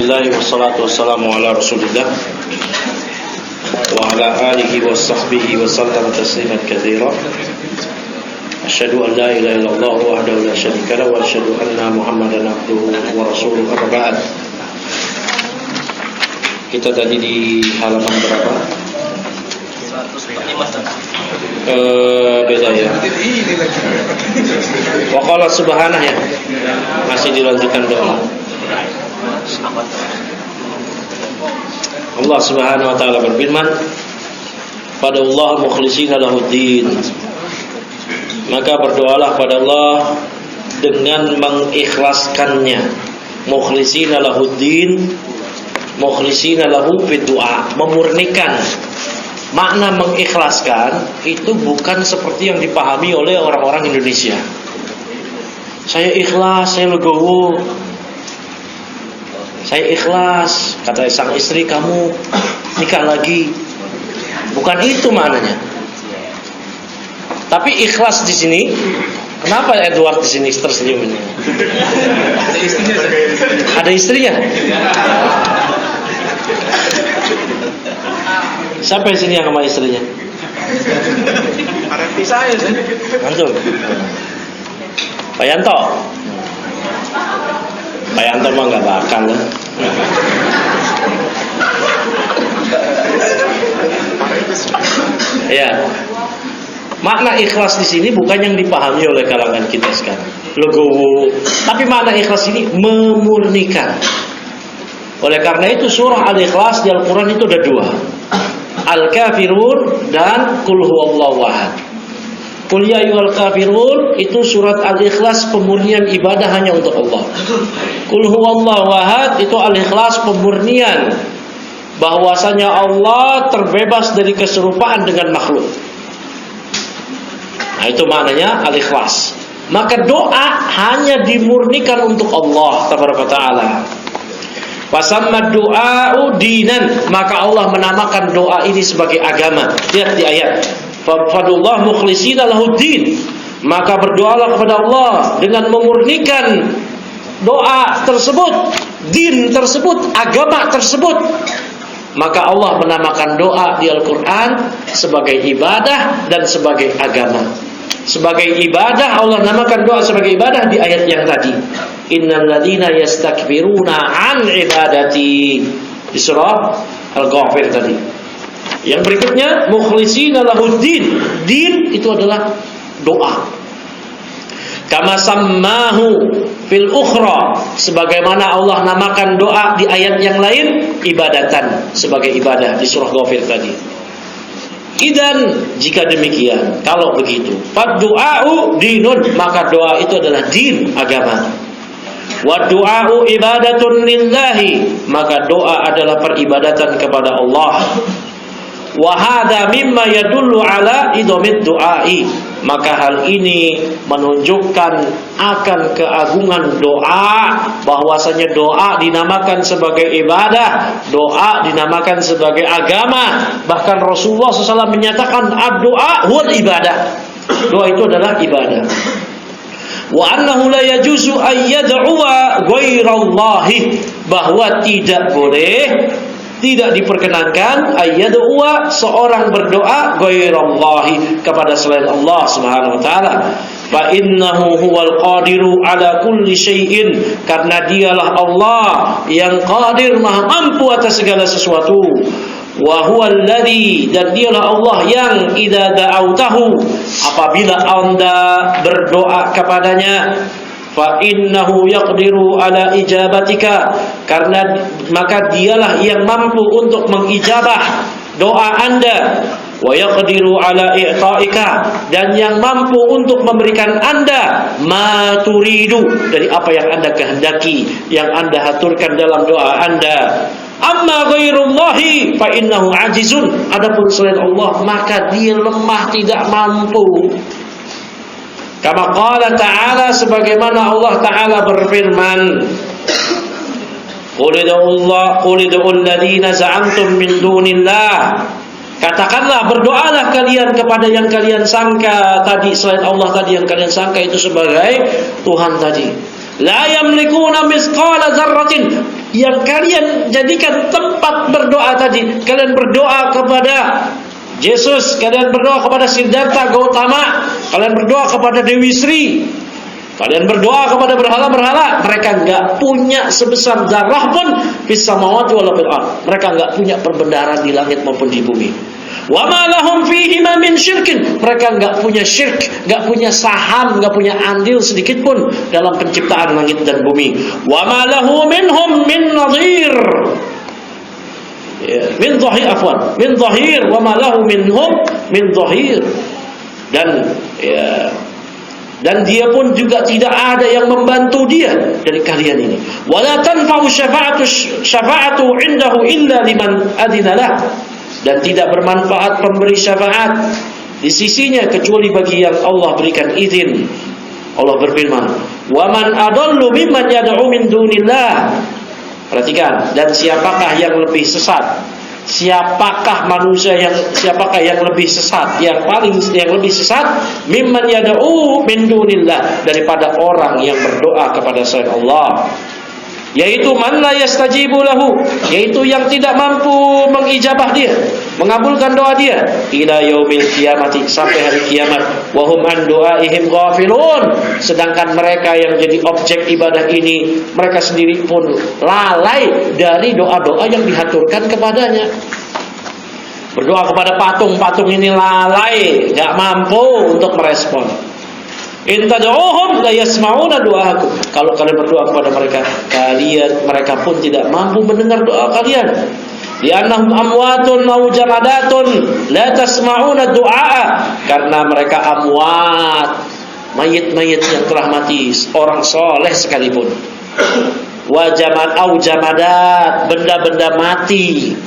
Bismillah wassalatu wassalamu ala rasulillah wa ala alihi wa sahbihi wa sallam tasliman katsira. Asyhadu an la ilaha illallah wahdahu la syarika lahu wa asyhadu anna Muhammadan abduhu wa rasuluhu. Amma ba'd. Kita tadi di halaman berapa? 105. Beda ya. Wa qala subhanahu ya. Masih dilanjutkan doa. Allah Subhanahu wa taala berfirman, "Pada Allah mukhlishina lahuddin." Maka berdoalah pada Allah dengan mengikhlaskannya. Mukhlishina lahuddin, mukhlishina lahu biddu'a, memurnikan. Makna mengikhlaskan itu bukan seperti yang dipahami oleh orang-orang Indonesia. Saya ikhlas, saya legowo. Saya ikhlas, kata sang istri, kamu nikah lagi. Bukan itu maknanya. Tapi ikhlas di sini, kenapa Edward di sini tersenyum ini? Ada istrinya? Siapa di sini yang sama istrinya? Ada saya sih. Antum. Pak Yanto. Pak Yanto mah nggak bakal lah. Ya. Makna ikhlas di sini bukan yang dipahami oleh kalangan kita sekarang. Legowo. Tapi makna ikhlas ini memurnikan. Oleh karena itu surah Al-Ikhlas di Al-Quran itu ada dua. Al-Kafirun dan Qul Huwallahu Ahad. Qul ya ayyuhal kafirun itu surat Al-Ikhlas, pemurnian ibadah hanya untuk Allah. Qul huwallahu ahad itu Al-Ikhlas, pemurnian bahwasanya Allah terbebas dari keserupaan dengan makhluk. Nah, itu maknanya Al-Ikhlas. Maka doa hanya dimurnikan untuk Allah tabaraka taala. Fasamma du'a'u dinan, maka Allah menamakan doa ini sebagai agama. Lihat di ayat, fadullah mukhlishina lahuddin, maka berdoalah kepada Allah dengan memurnikan doa tersebut, din tersebut, agama tersebut. Maka Allah menamakan doa di Al-Quran sebagai ibadah dan sebagai agama. Sebagai ibadah, Allah namakan doa sebagai ibadah di ayat yang tadi, innal ladzina yastakbiruna an ibadati, di surah Al-Ghafir tadi. Yang berikutnya mukhlishina lahuddin, din itu adalah doa. Kama sammahu fil ukhra, sebagaimana Allah namakan doa di ayat yang lain ibadatan, sebagai ibadah di surah Ghafir tadi. Idan jika demikian, kalau begitu, faddu'a'u dinun, maka doa itu adalah din, agama. Wa du'a'u ibadatun lillahi, maka doa adalah peribadatan kepada Allah. Wa hadza mimma yadullu ala idhamid du'ai, maka hal ini menunjukkan akan keagungan doa, bahwasanya doa dinamakan sebagai ibadah, doa dinamakan sebagai agama. Bahkan Rasulullah SAW menyatakan ad-du'a huwal ibadah, doa itu adalah ibadah. Wa annahu la yajuzu ay yad'uwa ghairallahi, bahwa tidak boleh, tidak diperkenankan ayyadua, seorang berdoa ghairallahi, kepada selain Allah Subhanahu wa taala. Fa innahu huwal qadiru ala kulli syai'in, karena dialah Allah yang qadir, maha mampu atas segala sesuatu. Wa huwal ladzi, dan dialah Allah yang idza da'autahu, apabila Anda berdoa kepadanya, fa innahu yaqdiru ala ijabatika, karena maka dialah yang mampu untuk mengijabah doa Anda. Wa yaqdiru ala i'ta'ika, dan yang mampu untuk memberikan Anda ma turidu, dari apa yang Anda kehendaki, yang Anda haturkan dalam doa Anda. Amma ghairullahi fa innahu ajizun, adapun selain Allah maka dia lemah, tidak mampu. Kama qala ta'ala, sebagaimana Allah Ta'ala berfirman, qul ud'ul ladzina za'amtum min dunillah, katakanlah, berdoalah kalian kepada yang kalian sangka tadi selain Allah tadi, yang kalian sangka itu sebagai Tuhan tadi. La yamlikuna misqala dzarratin, yang kalian jadikan tempat berdoa tadi. Kalian berdoa kepada Yesus, kalian berdoa kepada Siddhartha Gautama, kalian berdoa kepada Dewi Sri, kalian berdoa kepada berhala-berhala. Mereka enggak punya sebesar zarah pun fis samawati wala fil ardh. Mereka enggak punya perbendaharaan di langit maupun di bumi. Wa ma lahum fihi ma min syirkin. Mereka enggak punya syirk, enggak punya saham, enggak punya andil sedikit pun dalam penciptaan langit dan bumi. Wa ma lahu minhum min nadhir. Min dhahir, afwan, min dhahir, wa ma lahu minhum min dhahir. Dan dia pun juga tidak ada yang membantu dia dari kalian ini. Wala tanfa'u syafa'atu indahu illa liman adina lah. Dan tidak bermanfaat pemberi syafaat di sisinya kecuali bagi yang Allah berikan izin. Allah berfirman, "Wa man adallu mimman yad'u min dunillah." Perhatikan, dan siapakah yang lebih sesat? Siapakah yang lebih sesat? Yang lebih sesat mimman yad'u min dunillah, daripada orang yang berdoa kepada selain Allah. Yaitu man la yastajibu lahu, yaitu yang tidak mampu mengijabah dia, mengabulkan doa dia ila yaumil qiyamati, sampai hari kiamat. Wa hum an du'aihim ghafilun, sedangkan mereka yang jadi objek ibadah ini, mereka sendiri pun lalai dari doa-doa yang dihaturkan kepadanya. Berdoa kepada patung-patung ini lalai, gak mampu untuk merespon. In tad'uhum la yasma'una du'aakum. Kalau kalian berdoa kepada mereka pun tidak mampu mendengar doa kalian. Li'annahum amwatun aw jamadatun la tasma'una du'a. Karena mereka amwat, mayit-mayit yang telah mati, orang soleh sekalipun. Wa jamadat, benda-benda mati.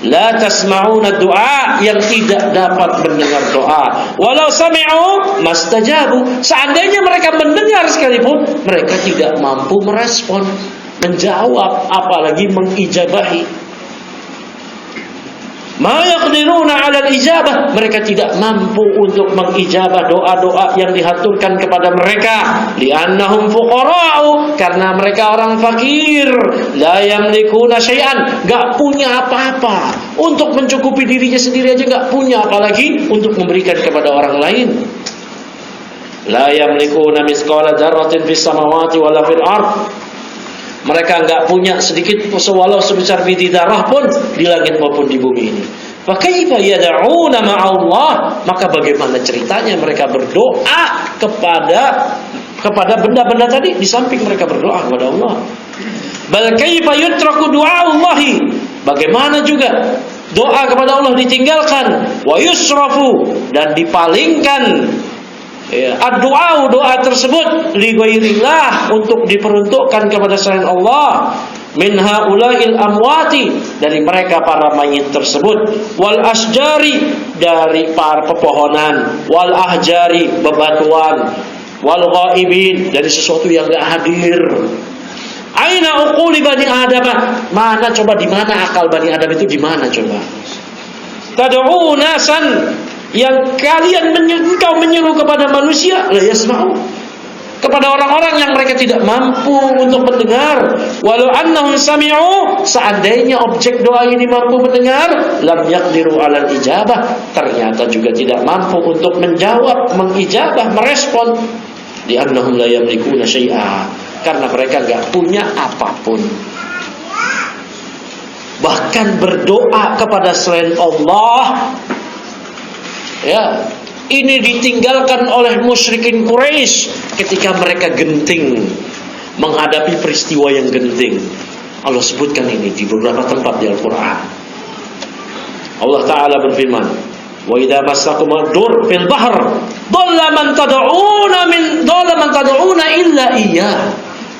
La tasma'una du'a, yang tidak dapat mendengar doa. Walau sami'u mastajabu, seandainya mereka mendengar sekalipun, mereka tidak mampu merespon, menjawab, apalagi mengijabahi. Ma yaqdiruna 'ala al-ijabah, mereka tidak mampu untuk mengijabah doa-doa yang dihaturkan kepada mereka. Li'annahum fuqara'u, karena mereka orang fakir. La yamlikuna syai'an, enggak punya apa-apa. Untuk mencukupi dirinya sendiri aja enggak punya, apalagi untuk memberikan kepada orang lain. La yamlikuna mithqala dzarratin fis samawati wala fil ardh. Mereka enggak punya sedikit walau sebesar biji darah pun di langit maupun di bumi ini. Fa kaifa yad'una ma'allah, maka bagaimana ceritanya mereka berdoa kepada benda-benda tadi di samping mereka berdoa kepada Allah. Bal kaifa yutraku du'a'ullahi, bagaimana juga doa kepada Allah ditinggalkan, wa yusrafu, dan dipalingkan doa tersebut li ghairillah, untuk diperuntukkan kepada selain Allah. Min haula'il amwati, dari mereka para mayit tersebut. Wal asjari, dari para pepohonan. Wal ahjari, bebatuan. Wal ghaibin, dari sesuatu yang enggak hadir. Aina uquli bani Adam, mana coba, di mana akal bani Adam itu, di mana coba? Tad'u nasan, yang kalian menyuruh kepada manusia, la yasma'u, kepada orang-orang yang mereka tidak mampu untuk mendengar. Walau annahum sami'u, seandainya objek doa ini mampu mendengar, lam yaqdiru 'alal ijabah, ternyata juga tidak mampu untuk menjawab, mengijabah, merespon. Li'annahum la yamlikuna syai'a, karena mereka enggak punya apapun. Bahkan berdoa kepada selain Allah, ini ditinggalkan oleh musyrikin Quraisy ketika mereka genting menghadapi peristiwa yang genting. Allah sebutkan ini di beberapa tempat di Al-Quran. Allah Ta'ala berfirman, wa idza massakum ad-dur fil bahr dhalla man tad'una illa iyyah.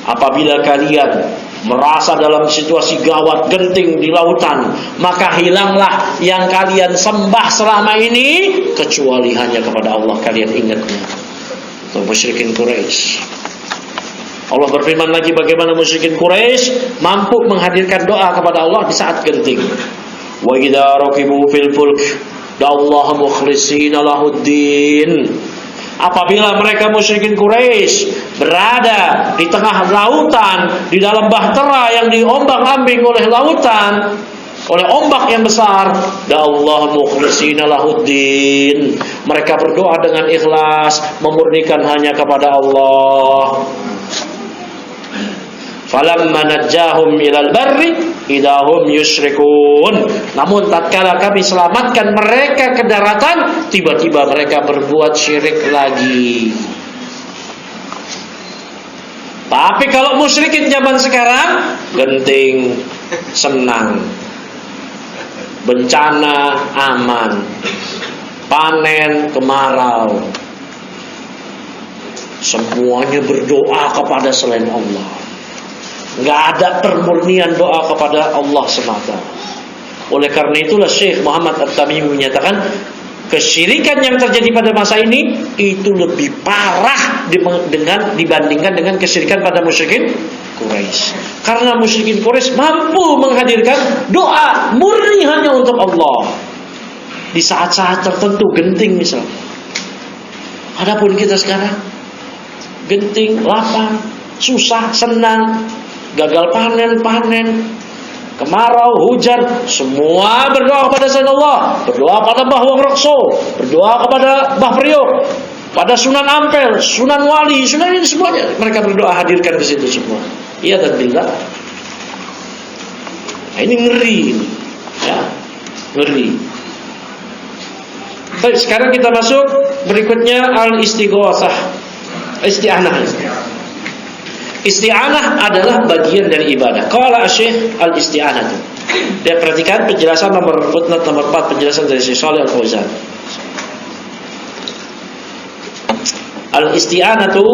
Apabila kalian merasa dalam situasi gawat, genting di lautan, maka hilanglah yang kalian sembah selama ini, kecuali hanya kepada Allah kalian ingatnya. Itu musyrikin Quraisy. Allah berfirman lagi bagaimana musyrikin Quraisy mampu menghadirkan doa kepada Allah di saat genting. Wa idza raqibu fil fulk da'allaha mukhlishina lahuddin. Apabila mereka musyrikin Quraisy berada di tengah lautan, di dalam bahtera yang diombang-ambing oleh lautan, oleh ombak yang besar, Allah mukhlishina lahuddin, mereka berdoa dengan ikhlas, memurnikan hanya kepada Allah. Falamma najjahum ilal barri idahum yusyrikun. Namun tatkala kami selamatkan mereka ke daratan, tiba-tiba mereka berbuat syirik lagi. Tapi kalau musyrikin zaman sekarang, genting, senang, bencana aman, panen kemarau, semuanya berdoa kepada selain Allah. Nggak ada permurnian doa kepada Allah semata. Oleh karena itulah Syekh Muhammad At-Tamimi menyatakan, kesyirikan yang terjadi pada masa ini itu lebih parah dibandingkan dengan kesyirikan pada musyrikin Quraisy. Karena musyrikin Quraisy mampu menghadirkan doa murni hanya untuk Allah di saat-saat tertentu, genting misal. Adapun kita sekarang genting, lapang, susah, senang, gagal panen, kemarau, hujan, semua berdoa kepada selain Allah, berdoa pada Mbah Wong Rekso, berdoa kepada Mbah Priok, pada Sunan Ampel, Sunan Wali, Sunan ini semuanya mereka berdoa hadirkan ke situ semua. Iya dan billah. Nah, ini ngeri, ya, ngeri. Baik, sekarang kita masuk berikutnya al-istighatsah, isti'anah. Isti'anah adalah bagian dari ibadah. Qala Syekh al-isti'anah. Dia perhatikan penjelasan footnote nomor 4, penjelasan dari Syekh Shalih Al-Fauzan. Al-isti'anatu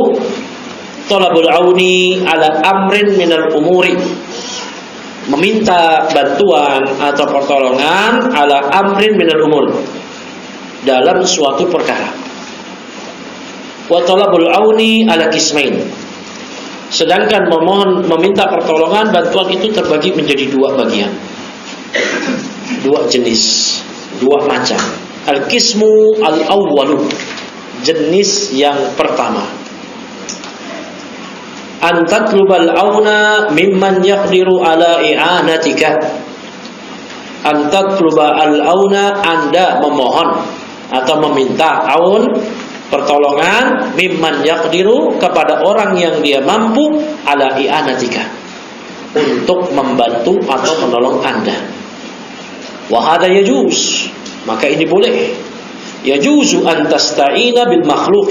talabul auni ala amrin minal umuri. Meminta bantuan atau pertolongan ala amrin minal umur, dalam suatu perkara. Wa talabul auni ala qismain. Sedangkan meminta pertolongan, bantuan itu terbagi menjadi dua bagian, dua jenis, dua macam. Al-qismu al-awwalu, jenis yang pertama, an tatlubal auna mimman yaqdiru ala i'anatika. An tatluba al-auna, Anda memohon atau meminta aun, pertolongan, mimman yaqdiru, kepada orang yang dia mampu, ala i'anatika, untuk membantu atau menolong Anda. Wa hadha yajuz, maka ini boleh. Yajuzu an tasta'ina bil makhluq,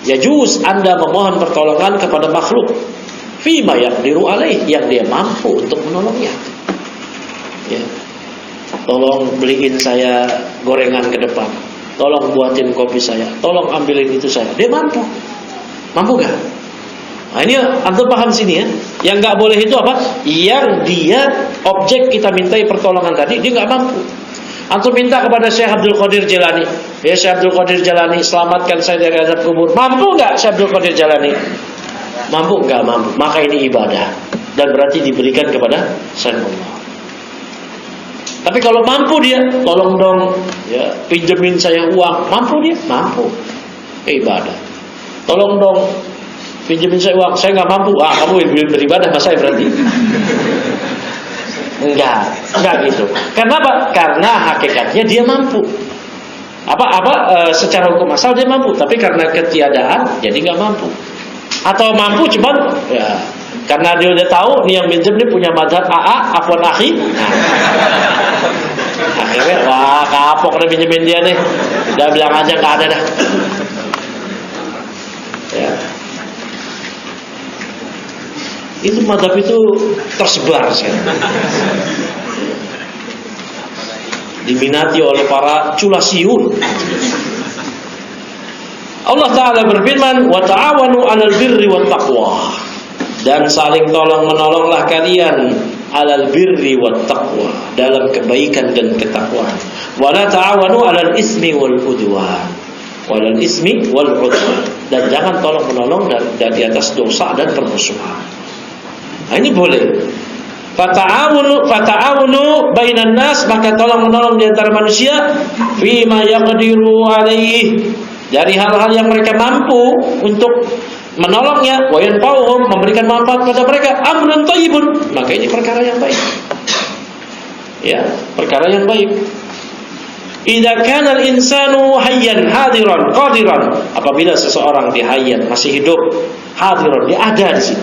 yajuz Anda memohon pertolongan kepada makhluk, fima yaqdiru alaih, yang dia mampu untuk menolongnya. Ya. Tolong beliin saya gorengan ke depan, tolong buatin kopi saya, tolong ambilin itu saya. Dia mampu. Mampu gak? Nah ini antum paham sini ya. Yang gak boleh itu apa? Yang dia objek kita mintai pertolongan tadi, dia gak mampu. Antum minta kepada Syekh Abdul Qadir Jailani, ya Syekh Abdul Qadir Jailani, selamatkan saya dari azab kubur. Mampu gak Syekh Abdul Qadir Jailani? Mampu gak? Mampu. Maka ini ibadah, dan berarti diberikan kepada selain Allah. Tapi kalau mampu dia, tolong dong, ya, pinjemin saya uang. Mampu dia? Mampu. Ibadah. Tolong dong, pinjemin saya uang. Saya nggak mampu. Kamu beribadah sama saya berarti? Enggak gitu. Kenapa? Karena hakikatnya dia mampu. Secara hukum asal dia mampu, tapi karena ketiadaan, jadi nggak mampu. Atau mampu cuman, ya, karena dia udah tahu nih yang minjem nih punya mazhab afwan akhi. Akhirnya wah kapok udah pinjemin dia nih, udah bilang aja nggak ada dah. Ya. Itu mazhab itu tersebar sekarang, diminati oleh para culasiun. Allah Ta'ala berfirman, wa ta'awanu 'alal birri wat taqwa, dan saling tolong menolonglah kalian alal birri wat taqwa, dalam kebaikan dan ketakwaan. Wa la ta'awanu 'alal ismi wal udwan, walal ismi wal udwan, dan jangan tolong menolong dari atas dosa dan permusuhan. Nah, ini boleh. Fata'awunu bainan nas, maka tolong menolong di antara manusia fima yaqdiru alaihi, dari hal-hal yang mereka mampu untuk menolongnya, wa yanfa'uhum, memberikan manfaat pada mereka, amrun thayyibun, maka ini perkara yang baik. Ya, perkara yang baik. Idza kana al-insanu hayyan hadiran qadiran, apabila seseorang dia hayyan, masih hidup, hadiran, dia ada di situ.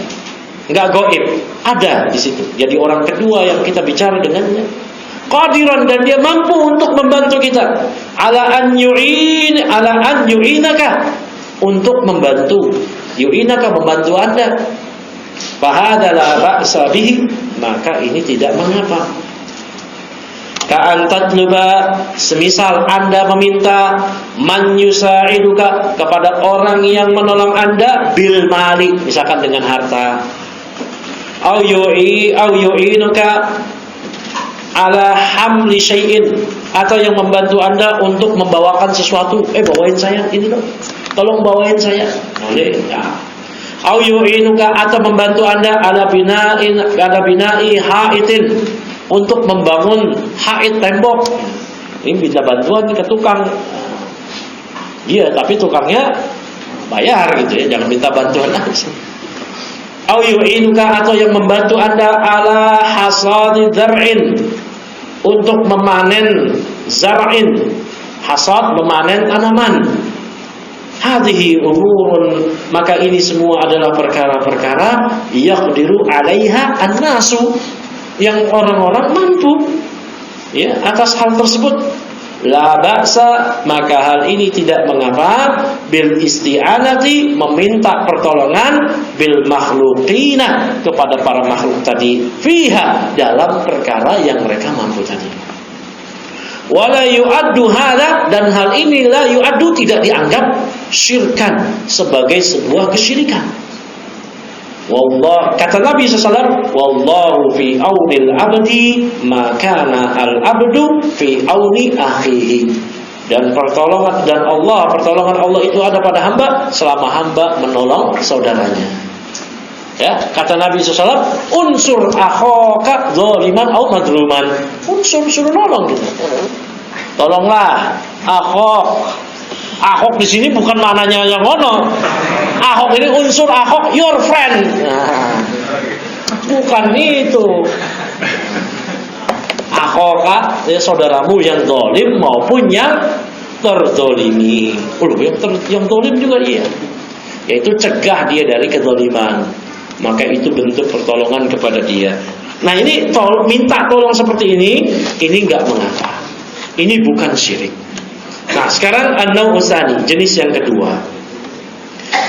Enggak gaib, ada di situ. Jadi orang kedua yang kita bicara dengannya. Qadiran, dan dia mampu untuk membantu kita. Ala an yu'inaka, untuk membantu. Yu'inaka, membantu Anda. Fahadha la ba'sa bihi, maka ini tidak mengapa. Ka'an tatluba, semisal Anda meminta man yusa'iduka, kepada orang yang menolong Anda bil mali, misalkan dengan harta. Au yu'inuka ala hamli syai'in, atau yang membantu Anda untuk membawakan sesuatu. Bawain saya ini dong, tolong bawain saya. Boleh ya. Au yu'inuka, atau membantu Anda ala bina'i ha'itin, untuk membangun ha'id, tembok. Ini minta bantuan ke tukang. Iya, tapi tukangnya bayar gitu ya, jangan minta bantuan aja. Au yu'inuka, atau yang membantu Anda ala hasadi zar'in, untuk memanen zar'in. Hasad, memanen tanaman. Hadhihi umurun, maka ini semua adalah perkara-perkara yaqdiru 'alaiha an-nasu, yang orang-orang mampu ya atas hal tersebut. La ba'sa, maka hal ini tidak mengapa, bil isti'anati, meminta pertolongan, bil makhluqina, kepada para makhluk tadi, fiha, dalam perkara yang mereka mampu tadi. Wala yu'addu hadza, dan hal ini la yu'addu, tidak dianggap syirkan, sebagai sebuah kesyirikan. Wallah, kata Nabi SAW, wallahu fi aunil abdi ma kana al abdu fi auni akhihi, dan pertolongan Allah itu ada pada hamba selama hamba menolong saudaranya. Ya, kata Nabi SAW, unsur akhaka zaliman au madluman, unsur, suruh nolong gitu. Tolonglah Ahok di sini bukan maknanya yang ngono. Ahok ini unsur ahok, your friend. Nah, bukan itu. Ahok ya saudaramu yang zalim maupun yang terzalimi. Yang zalim juga dia. Yaitu cegah dia dari kezaliman. Maka itu bentuk pertolongan kepada dia. Nah, ini minta tolong seperti ini enggak mengapa. Ini bukan syirik. Nah, sekarang an-naw' tsani, jenis yang kedua.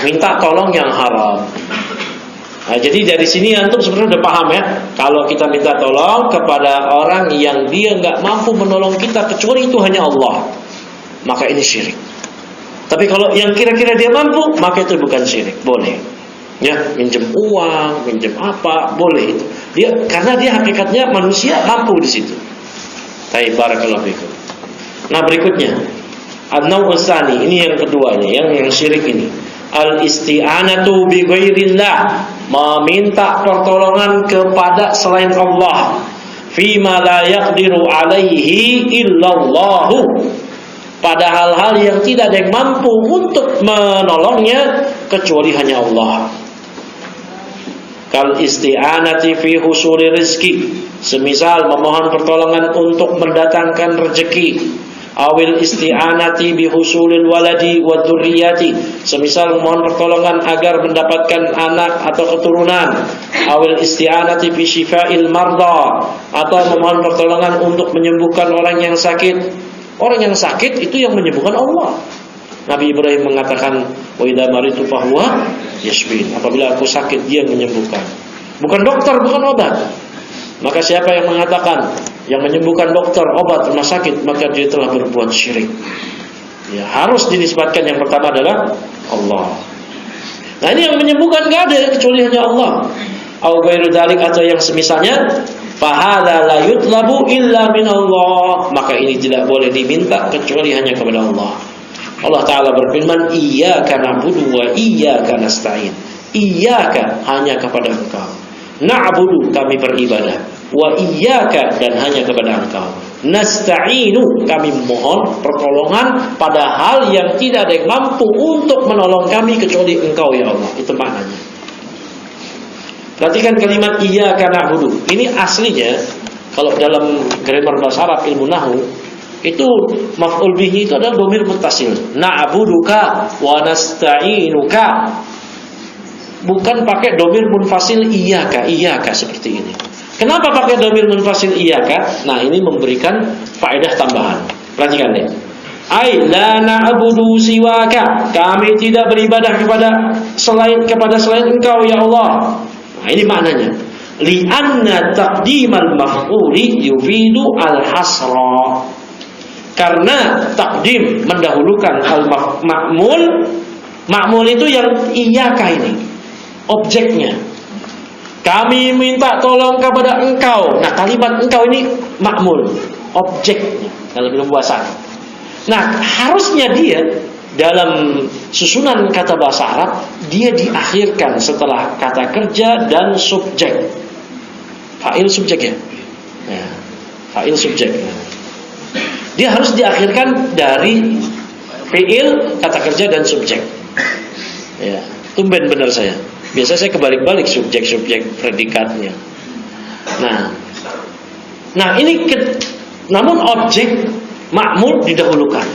Minta tolong yang haram. Nah, jadi dari sini antum sebenarnya udah paham ya. Kalau kita minta tolong kepada orang yang dia enggak mampu menolong kita kecuali itu hanya Allah, maka ini syirik. Tapi kalau yang kira-kira dia mampu, maka itu bukan syirik, boleh. Ya, minjem uang, minjem apa, boleh itu. Karena dia hakikatnya manusia mampu di situ. Baik, barakallahu fikum. Nah, berikutnya an-naw' tsani, ini yang keduanya, yang syirik ini. Al-isti'anatu bi ghairillah, meminta pertolongan kepada selain Allah, fima la yaqdiru alaihi illallahu, pada hal-hal yang tidak ada yang mampu untuk menolongnya kecuali hanya Allah. Kal isti'anati fi husuli rizki, semisal memohon pertolongan untuk mendatangkan rezeki. Awil isti'anati bi husulil waladi wa dzurriyyati, semisal memohon pertolongan agar mendapatkan anak atau keturunan. Awil isti'anati bi syifa'il marda, atau memohon pertolongan untuk menyembuhkan orang yang sakit. Orang yang sakit itu yang menyembuhkan Allah. Nabi Ibrahim mengatakan, wa idza maritu fahuwa yashfin, apabila aku sakit dia menyembuhkan. Bukan dokter, bukan obat. Maka siapa yang mengatakan yang menyembuhkan dokter, obat, rumah sakit, maka dia telah berbuat syirik. Ya, harus dinisbatkan yang pertama adalah Allah. Nah, ini yang menyembuhkan enggak ada kecuali hanya Allah. Au ghairu dzalik, atau yang semisalnya, fa hadza la yutlabu illa min Allah, maka ini tidak boleh diminta kecuali hanya kepada Allah. Allah Ta'ala berfirman, iyyaka na'budu wa iyyaka nasta'in. Iyyaka, hanya kepada Engkau. Na'budu, kami beribadah. Wa iyyaka, dan hanya kepada Engkau. nasta'inu, kami mohon pertolongan pada hal yang tidak ada yang mampu untuk menolong kami kecuali Engkau ya Allah. Itu maknanya. Perhatikan kalimat iyyaka na'budu. Ini aslinya kalau dalam grammar bahasa Arab, ilmu nahwu, itu maf'ul bihi itu adalah dhamir muttasil. Na'buduka wa nasta'inuka. Bukan pakai dhamir munfasil iyyaka seperti ini. Kenapa pakai dhamir munfasil iyyaka? Nah, ini memberikan faedah tambahan. Perhatikan deh. Ai la na'budu siwaka. Kami tidak beribadah kepada selain Engkau ya Allah. Nah, ini maknanya. Li'anna taqdimal maf'uli yufidu al-hasra. Karena takdim mendahulukan al-ma'mul. Ma'mul itu yang iyyaka ini, objeknya. Kami minta tolong kepada Engkau. Nah, kalimat Engkau ini ma'mul, objeknya dalam ilmu bahasa. Nah, harusnya dia dalam susunan kata bahasa Arab, dia diakhirkan setelah kata kerja dan subjek. Fa'il subjek ya? Ya, fa'il subjek. Dia harus diakhirkan dari fi'il, kata kerja dan subjek. Ya, tumben benar saya. Biasa saya kebalik-balik subjek-subjek predikatnya. Nah ini namun objek ma'mul didahulukan.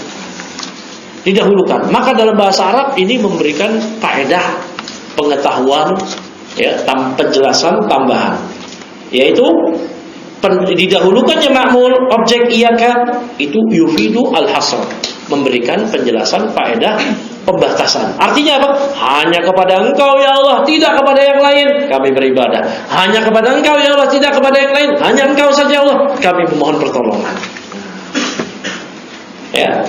Maka dalam bahasa Arab ini memberikan faedah pengetahuan, ya, penjelasan tambahan, yaitu didahulukannya ma'mul objek iyyaka itu yufidu al-hasr, memberikan penjelasan faedah pembatasan. Artinya apa? Hanya kepada Engkau ya Allah, tidak kepada yang lain kami beribadah. Hanya kepada Engkau ya Allah, tidak kepada yang lain. Hanya Engkau saja Allah kami memohon pertolongan. Ya.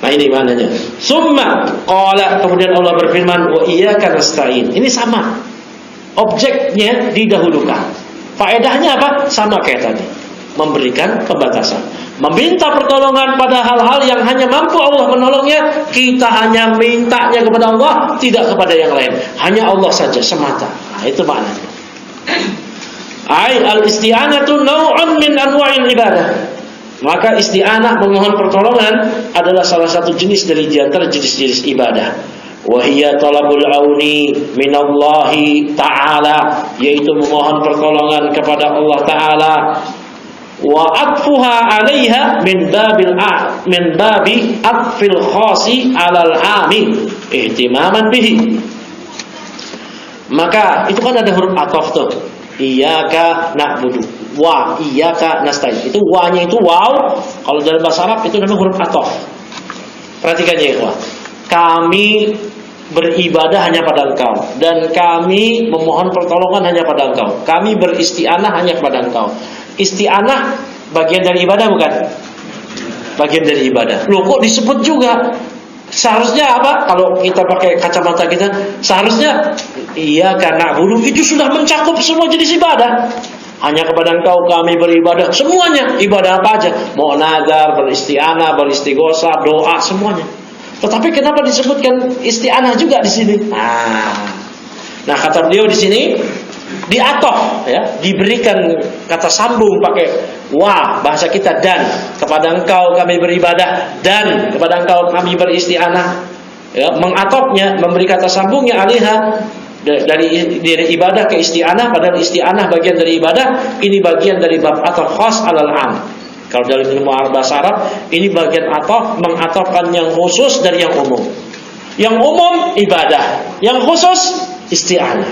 Nah, ini maknanya. Summa qala, kemudian Allah berfirman wa iyyaka nasta'in. Ini sama. Objeknya didahulukan. Faedahnya apa? Sama kayak tadi. Memberikan pembatasan. Meminta pertolongan pada hal-hal yang hanya mampu Allah menolongnya. Kita hanya mintanya kepada Allah, tidak kepada yang lain. Hanya Allah saja semata. Nah, itu maknanya. Ai al-isti'anatu naw'un min anwa'il ibadah. Maka isti'anah, memohon pertolongan, adalah salah satu jenis dari diantara jenis-jenis ibadah. Wahiyya talabul auni minallahi ta'ala, yaitu memohon pertolongan kepada Allah Ta'ala. Wa atfuha 'alaiha min babi atfil khasi 'alal 'ami ihtimaman bihi. Maka itu kan ada huruf ataf tuh. Iyyaka na'budu wa iyyaka nasta'in. Itu wa-nya itu waw. Kalau dalam bahasa Arab itu namanya huruf ataf. Perhatikan ya, ikhwan. Kami beribadah hanya pada Engkau, dan kami memohon pertolongan hanya pada Engkau. Kami beristi'anah hanya kepada Engkau. Isti'anah bagian dari ibadah bukan? Bagian dari ibadah. Loh, kok disebut juga? Seharusnya apa? Kalau kita pakai kacamata kita, seharusnya iya karena na'budu itu sudah mencakup semua jenis ibadah. Hanya kepada Engkau kami beribadah, semuanya. Ibadah apa aja? Mau nazar, beristi'anah, beristighosa, doa, semuanya. Tetapi kenapa disebutkan isti'anah juga di sini? Nah, kata beliau di sini diatof, ya, diberikan kata sambung pakai wa, bahasa kita, dan kepada Engkau kami beribadah, dan kepada Engkau kami beristi'anah, ya, mengatofnya, memberi kata sambungnya alihah dari ibadah ke isti'anah, padahal isti'anah bagian dari ibadah. Ini bagian dari bab ataf khas alal am. Kalau dalam ilmu bahasa Arab, ini bagian ataf, mengatofkan yang khusus dari yang umum. Yang umum ibadah, yang khusus isti'anah.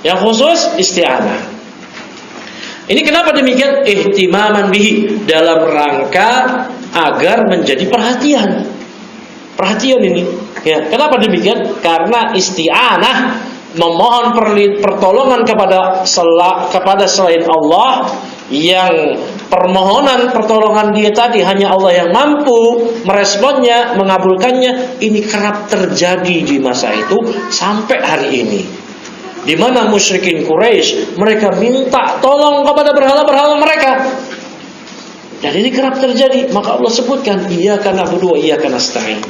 Yang khusus isti'anah. Ini kenapa demikian? Ihtimaman bihi, dalam rangka agar menjadi perhatian. Perhatian ini. Ya, kenapa demikian? Karena isti'anah, memohon pertolongan kepada selain Allah, yang permohonan pertolongan dia tadi hanya Allah yang mampu meresponnya, mengabulkannya. Ini kerap terjadi di masa itu sampai hari ini, di mana musyrikin Quraisy mereka minta tolong kepada berhala-berhala mereka, dan ini kerap terjadi. Maka Allah sebutkan iyyaka na'budu wa iyyaka nasta'in.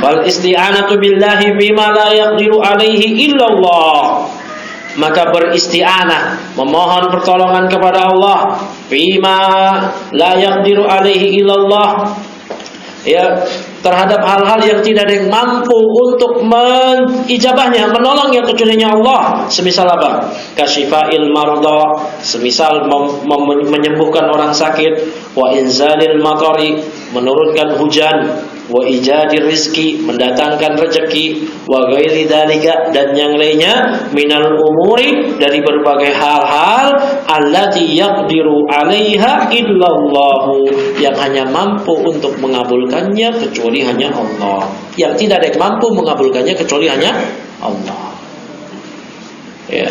Wal isti'anatu billahi bima la yaqdiru alaihi illallah. maka beristi'anah, memohon pertolongan kepada Allah fima la yaqdiru alaihi illallah, ya, terhadap hal-hal yang tidak ada yang mampu untuk menijabahnya, menolongnya kecuali Allah. Semisal apa? Kasyifail marda, semisal menyembuhkan orang sakit, wa inzalil matari, menurunkan hujan, wa ijadir rizki, mendatangkan rezeki, wa ghairi dzalika, dan yang lainnya, minal umuri, dari berbagai hal-hal, allati yaqdiru 'alaiha illallahu, yang hanya mampu untuk mengabulkannya kecuali hanya Allah. Yang tidak ada yang mampu mengabulkannya kecuali hanya Allah. Ya.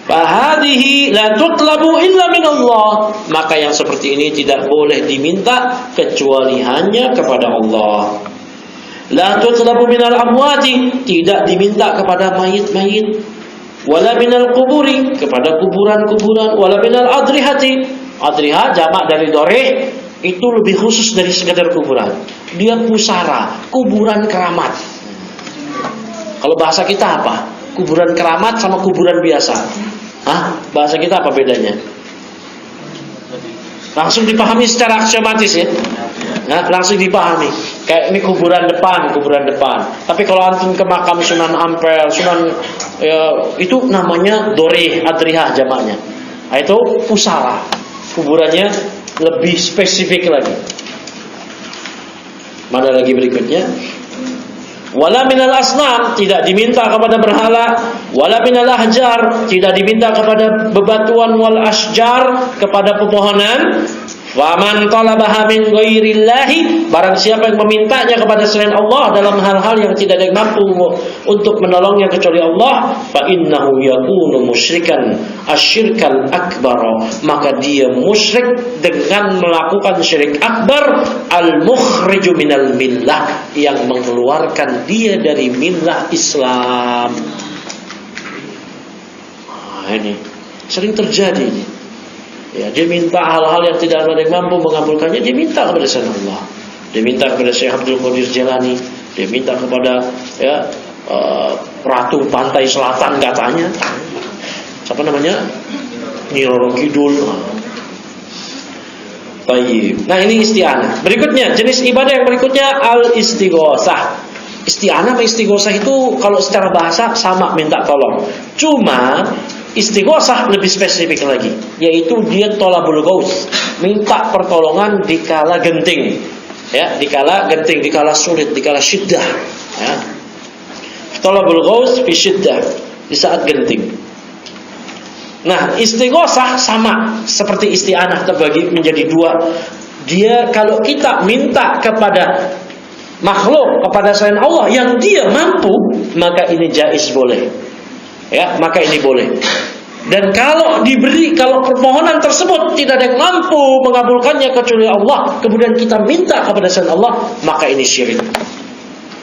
Fahadihi la tutlabu illa min Allah, maka yang seperti ini tidak boleh diminta kecuali hanya kepada Allah. La tutlabu minal amwati, tidak diminta kepada mayit-mayit, wala minal kuburi, kepada kuburan-kuburan, wala minal adrihati. Adriha jamak dari doreh, itu lebih khusus dari sekedar kuburan. Dia pusara, kuburan keramat. Kalau bahasa kita apa? Kuburan keramat sama kuburan biasa. Hah? Bahasa kita apa bedanya? Langsung dipahami secara aksiomatis ya. Nah, langsung dipahami. Kayak ini kuburan depan. Tapi kalau antum ke makam Sunan Ampel, Sunan ya, itu namanya doreh, adriha jamaknya. Nah, itu pusara. Kuburannya lebih spesifik lagi. Mana lagi berikutnya? Wala minal asnam, tidak diminta kepada berhala. Wala minal ahjar, tidak diminta kepada bebatuan, wal asjar, kepada pepohonan. Wa man talabaha min ghairillahi, barang siapa yang memintanya kepada selain Allah dalam hal-hal yang tidak ada yang mampu untuk menolongnya kecuali Allah, fa innahu yakunu musyrikan asyirkal akbar, maka dia musyrik dengan melakukan syirik akbar, al mukhriju minal millah, yang mengeluarkan dia dari millah Islam. Ini sering terjadi ini. Ya, dia minta hal-hal yang tidak ada yang mampu mengabulkannya, dia minta kepada selain Allah. Dia minta kepada Syekh Abdul Qadir Jailani, dia minta kepada ya Ratu Pantai Selatan katanya. Siapa namanya? Nyi Roro Kidul. Baik. Nah, ini isti'anah. Berikutnya, jenis ibadah yang berikutnya al-istighosah. Isti'anah sama istighosah itu kalau secara bahasa sama, minta tolong. Cuma istighosah lebih spesifik lagi, yaitu dia tolabul ghaus, minta pertolongan dikala genting, ya, dikala genting, dikala sulit, dikala syiddah, ya. Tolabul ghaus fi syiddah, di saat genting. Nah, istighosah sama seperti isti'anah, terbagi menjadi dua. Dia kalau kita minta kepada makhluk, kepada selain Allah yang dia mampu, maka ini jaiz, boleh. Ya, maka ini boleh. Dan kalau permohonan tersebut tidak ada yang mampu mengabulkannya kecuali Allah, kemudian kita minta kepada selain Allah, maka ini syirik.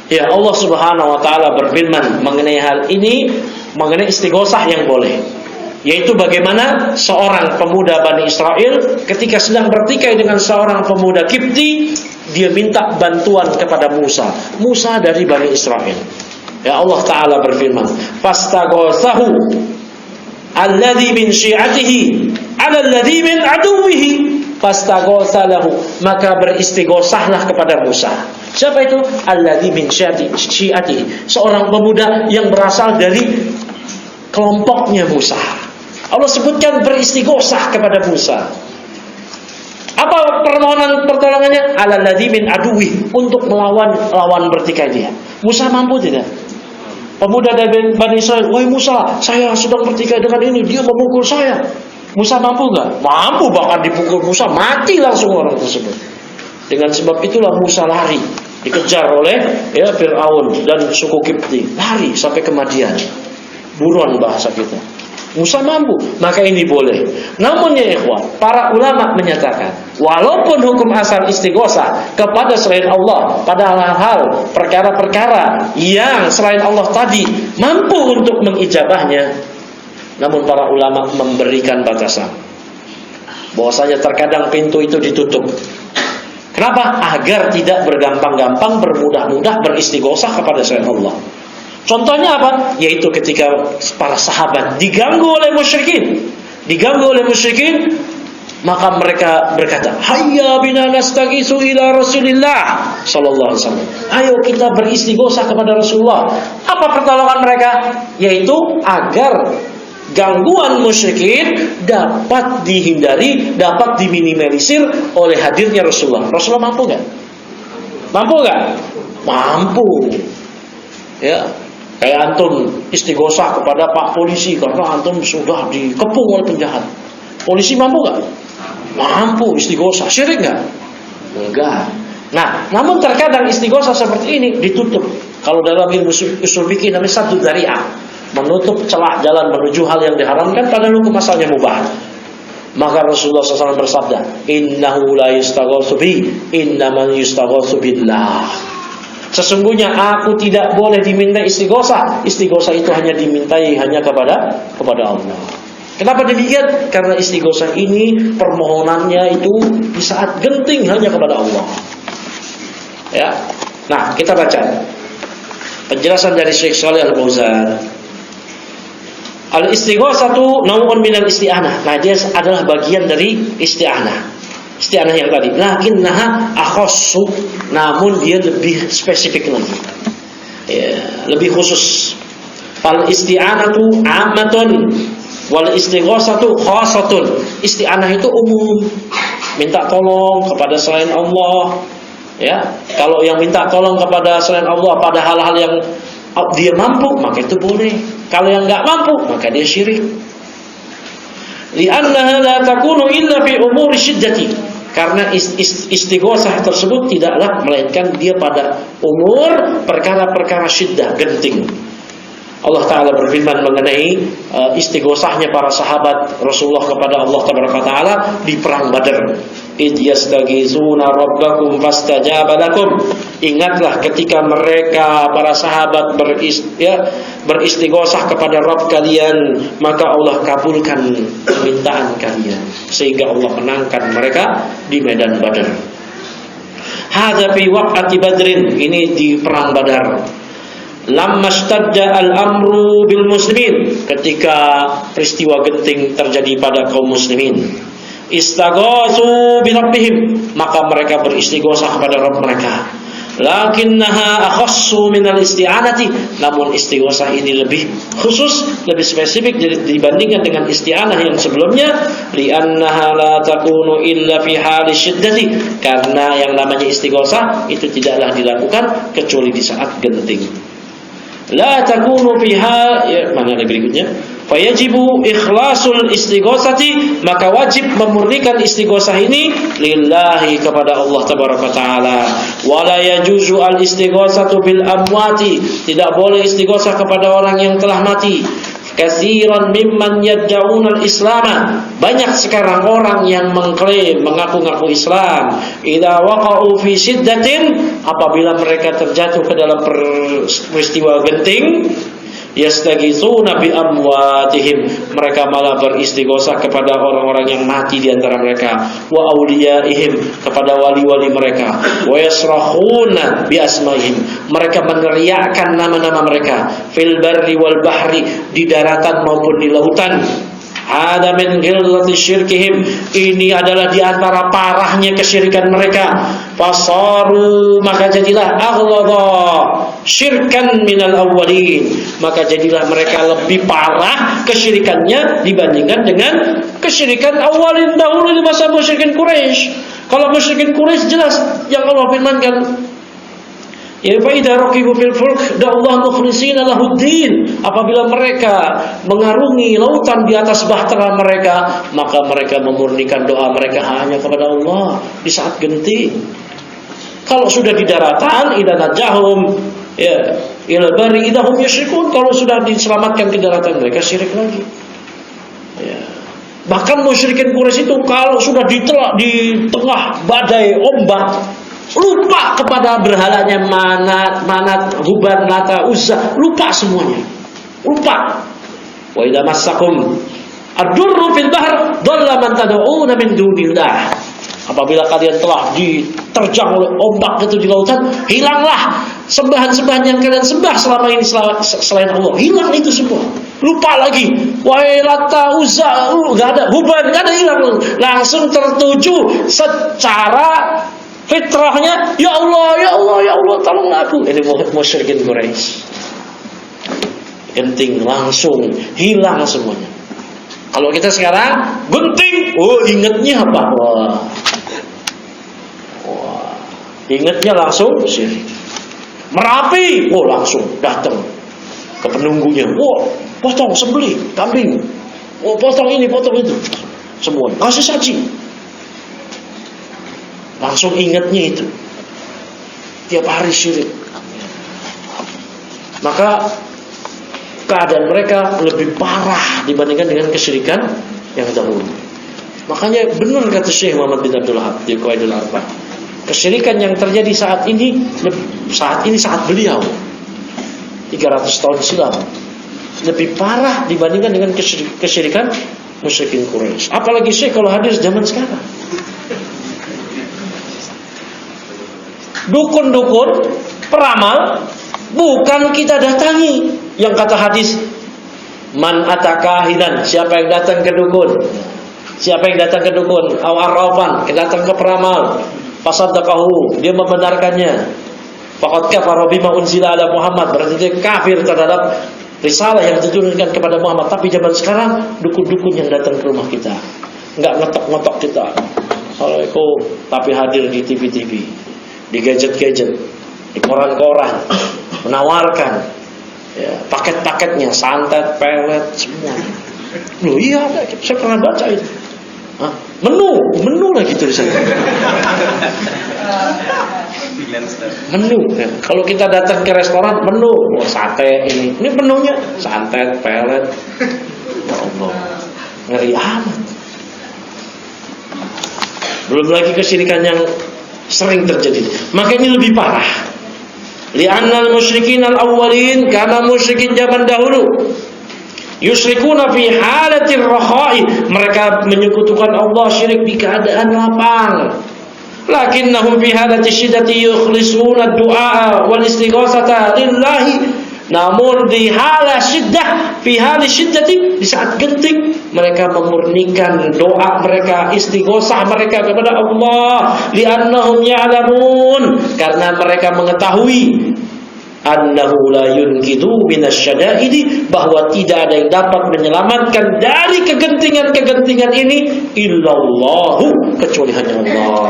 Ya, Allah Subhanahu wa taala berfirman mengenai hal ini, mengenai istighosah yang boleh, yaitu bagaimana seorang pemuda Bani Israel ketika sedang bertikai dengan seorang pemuda Kipti, dia minta bantuan kepada Musa dari Bani Israel. Ya, Allah Ta'ala berfirman, fastaghosahu alladhi min syi'atihi ala alladhi min aduwihi fastaghosalahu, maka beristighosahlah kepada Musa. Siapa itu? Alladhi min syi'atihi, seorang pemuda yang berasal dari kelompoknya Musa. Allah sebutkan beristighosah kepada Musa. Apa permohonan pertolongannya? Ala alladhi min aduwihi, untuk melawan lawan bertikai dia. Musa mampu tidak? Pemuda dari Bani Israel, wahai Musa, saya sedang bertikai dengan ini, dia memukul saya. Musa mampu nggak? Mampu, bahkan dipukul Musa mati langsung orang tersebut. Dengan sebab itulah Musa lari, dikejar oleh ya Fir'aun dan suku Kipti, lari sampai ke Madian. Buruan bahasa kita. Musa mampu, maka ini boleh. Namun ya ikhwan, para ulama menyatakan, walaupun hukum asal istighosah kepada selain Allah pada hal-hal perkara-perkara yang selain Allah tadi mampu untuk mengijabahnya, namun para ulama memberikan batasan, bahwasanya terkadang pintu itu ditutup. Kenapa? Agar tidak bergampang-gampang, bermudah-mudah beristighosah kepada selain Allah. Contohnya apa? Yaitu ketika para sahabat diganggu oleh musyrikin, maka mereka berkata, "Hayya bina nastaghiitsu ila Rasulillah sallallahu alaihi wasallam." Ayo kita beristighosa kepada Rasulullah. Apa pertolongan mereka? Yaitu agar gangguan musyrikin dapat dihindari, dapat diminimalisir oleh hadirnya Rasulullah. Rasulullah mampu enggak? Mampu. Ya. Kayak antum istighosah kepada Pak Polisi karena antum sudah dikepung oleh penjahat. Polisi mampu enggak? Mampu istighosah. Syirik enggak? Enggak. Nah, namun terkadang istighosah seperti ini ditutup. Kalau dalam ilmu usul fikih namanya saddu dzari'ah, menutup celah jalan menuju hal yang diharamkan padahal hukum asalnya mubah. Maka Rasulullah SAW bersabda, "Innahu la yustaghatsu bi, innamal yustaghatsu billah." Sesungguhnya aku tidak boleh diminta istighosah. Istighosah itu hanya dimintai hanya kepada Allah. Kenapa demikian? Karena istighosah ini permohonannya itu di saat genting hanya kepada Allah. Ya. Nah, kita baca penjelasan dari Syekh Shalih Al-Fauzan. Al-istighosatu naw'un minal isti'anah. Nah, dia adalah bagian dari isti'anah. Isti'anah yang tadi, lakinnaha akhassu, namun dia lebih spesifik lagi. Ya, lebih khusus. Fal isti'anatu 'ammatun wal istighosatu khassatun. Isti'anah itu umum, minta tolong kepada selain Allah. Ya, kalau yang minta tolong kepada selain Allah pada hal-hal yang dia mampu, maka itu boleh. Kalau yang enggak mampu, maka dia syirik. Li'annaha la takunu illa fi umuri syiddati. Karena istighosah tersebut tidaklah melainkan dia pada umur perkara-perkara syiddah, genting. Allah Ta'ala berfirman mengenai istighosahnya para sahabat Rasulullah kepada Allah Ta'ala di perang Badar. Idh yastaghizuna rabbakum fastajaba lakum. Ingatlah ketika mereka para sahabat beristighosah kepada Rabb kalian, maka Allah kabulkan permintaan kalian sehingga Allah menangkan mereka di medan Badar. Hadza fi waqati Badrin, ini di perang Badar. Lamma stadda al-amru bil muslimin, ketika peristiwa genting terjadi pada kaum muslimin. Istaghatsu bi rabbihim, maka mereka beristighosah kepada Rabb mereka. Lakinnaha akhassu minal isti'anati, namun istighosah ini lebih khusus, lebih spesifik dibandingkan dengan isti'anah yang sebelumnya. Li'annaha la takunu illa fi hali syiddati, karena yang namanya istighosah itu tidaklah dilakukan kecuali di saat genting. La takunu fiha, ya, mana yang berikutnya? Fayajibu ikhlasul istighosati, maka wajib memurnikan istighosah ini lillahi, kepada Allah tabaraka taala. Wala yajuzu al istighosatu bil amwati, tidak boleh istighosah kepada orang yang telah mati. Katsiran mimman yad'una al-islam, banyak sekarang orang yang mengklaim mengaku-ngaku Islam. Idza waqa'u fi syiddatin, apabila mereka terjatuh ke dalam peristiwa genting, yastaghitsuna bi amwatihim, mereka malah beristighosah kepada orang-orang yang mati di antara mereka, wa auliyaihim, kepada wali-wali mereka, wa yasrahuna bi asmaihim, mereka meneriakkan nama-nama mereka, fil barri wal bahri, di daratan maupun di lautan. Ada min ghillati syirkihim, ini adalah di antara parahnya kesyirikan mereka. Fasaru, maka jadilah aghladha syirkan minal awwalin, maka jadilah mereka lebih parah kesyirikannya dibandingkan dengan kesyirikan awalin dahulu di masa musyrikin Quraisy. Kalau musyrikin Quraisy jelas yang Allah firmankan, ya fa idza raqibu fil fulk da'allahu mukhlishina lahuddin, apabila mereka mengarungi lautan di atas bahtera mereka, maka mereka memurnikan doa mereka hanya kepada Allah di saat genting. Kalau sudah di daratan, idza najahum ya ila bari idahum yusyrikun, kalau sudah diselamatkan ke daratan mereka syirik lagi. Ya. Bahkan musyrikin Quraisy itu kalau sudah di tengah badai ombak, lupa kepada berhalanya Manat, Hubal, Lata, Uzza, lupa semuanya. Lupa. Wa idza massakum ad-durru fil bahr dhalla man tad'una min dunillah. Apabila kalian telah diterjang oleh ombak itu di lautan, hilanglah sembahan-sembahan yang kalian sembah selama ini selain Allah. Hilang itu semua. Lupa lagi. Wahai Lata, Uzza, enggak ada. Hubal, enggak ada, hilang. Langsung tertuju secara fitrahnya, ya Allah, ya Allah, ya Allah, tolonglah aku. Ini musyrikin Quraisy. Genting langsung hilang semuanya. Kalau kita sekarang genting, ingatnya apa? Wah, ingatnya langsung syirik. Merapi, langsung datang ke penunggunya. Potong sembelih kambing. Potong ini, potong itu. Semua kasih saji. Langsung ingatnya itu. Tiap hari syirik. Maka keadaan mereka lebih parah dibandingkan dengan kesyirikan yang dahulu. Makanya benar kata Syekh Muhammad bin Abdul Wahab di Qawaidul Arba'ah. Kesyirikan yang terjadi saat ini saat beliau 300 tahun silam lebih parah dibandingkan dengan kesyirikan musyrikin Quraisy. Apalagi Syekh kalau hadir zaman sekarang. Dukun-dukun, peramal bukan kita datangi. Yang kata hadis, man atakahinan, siapa yang datang ke dukun, siapa yang datang ke dukun, aw arrafan, datang ke peramal, fasaddaqahu, dia membenarkannya, faqad kafara bima unzila ala Muhammad, berarti dia kafir terhadap risalah yang diturunkan kepada Muhammad. Tapi zaman sekarang dukun-dukun yang datang ke rumah kita, enggak ngetok-ngetok kita. Assalamualaikum, tapi hadir di TV-TV, di gadget-gadget, di koran-koran, menawarkan paket-paketnya, santet, pelet, semua. Loh iya, saya pernah baca itu. Menu lagi tulisannya. Menu. Kalau kita datang ke restoran, menu, sate ini menunya, santet, pelet. Ya Allah, ngeri amat. Belum lagi kesyirikan yang sering terjadi. Maka ini lebih parah. Li'annal musyrikin al-awwalin, karena musyrikin zaman dahulu yusyrikuna fi halatir rakhai, mereka menyekutukan Allah syirik di keadaan lapang. Lakinnahum fi halati syiddati yukhlisuna ad-du'a wal istighosata lillahi. Namun di hala syiddah, fi hali syiddati, di saat genting, mereka memurnikan doa mereka, istighosah mereka kepada Allah. Li'annahum ya'lamun, karena mereka mengetahui annahu la yunkidu minasyada'idi, bahwa tidak ada yang dapat menyelamatkan dari kegentingan-kegentingan ini illallahu, kecuali hanya Allah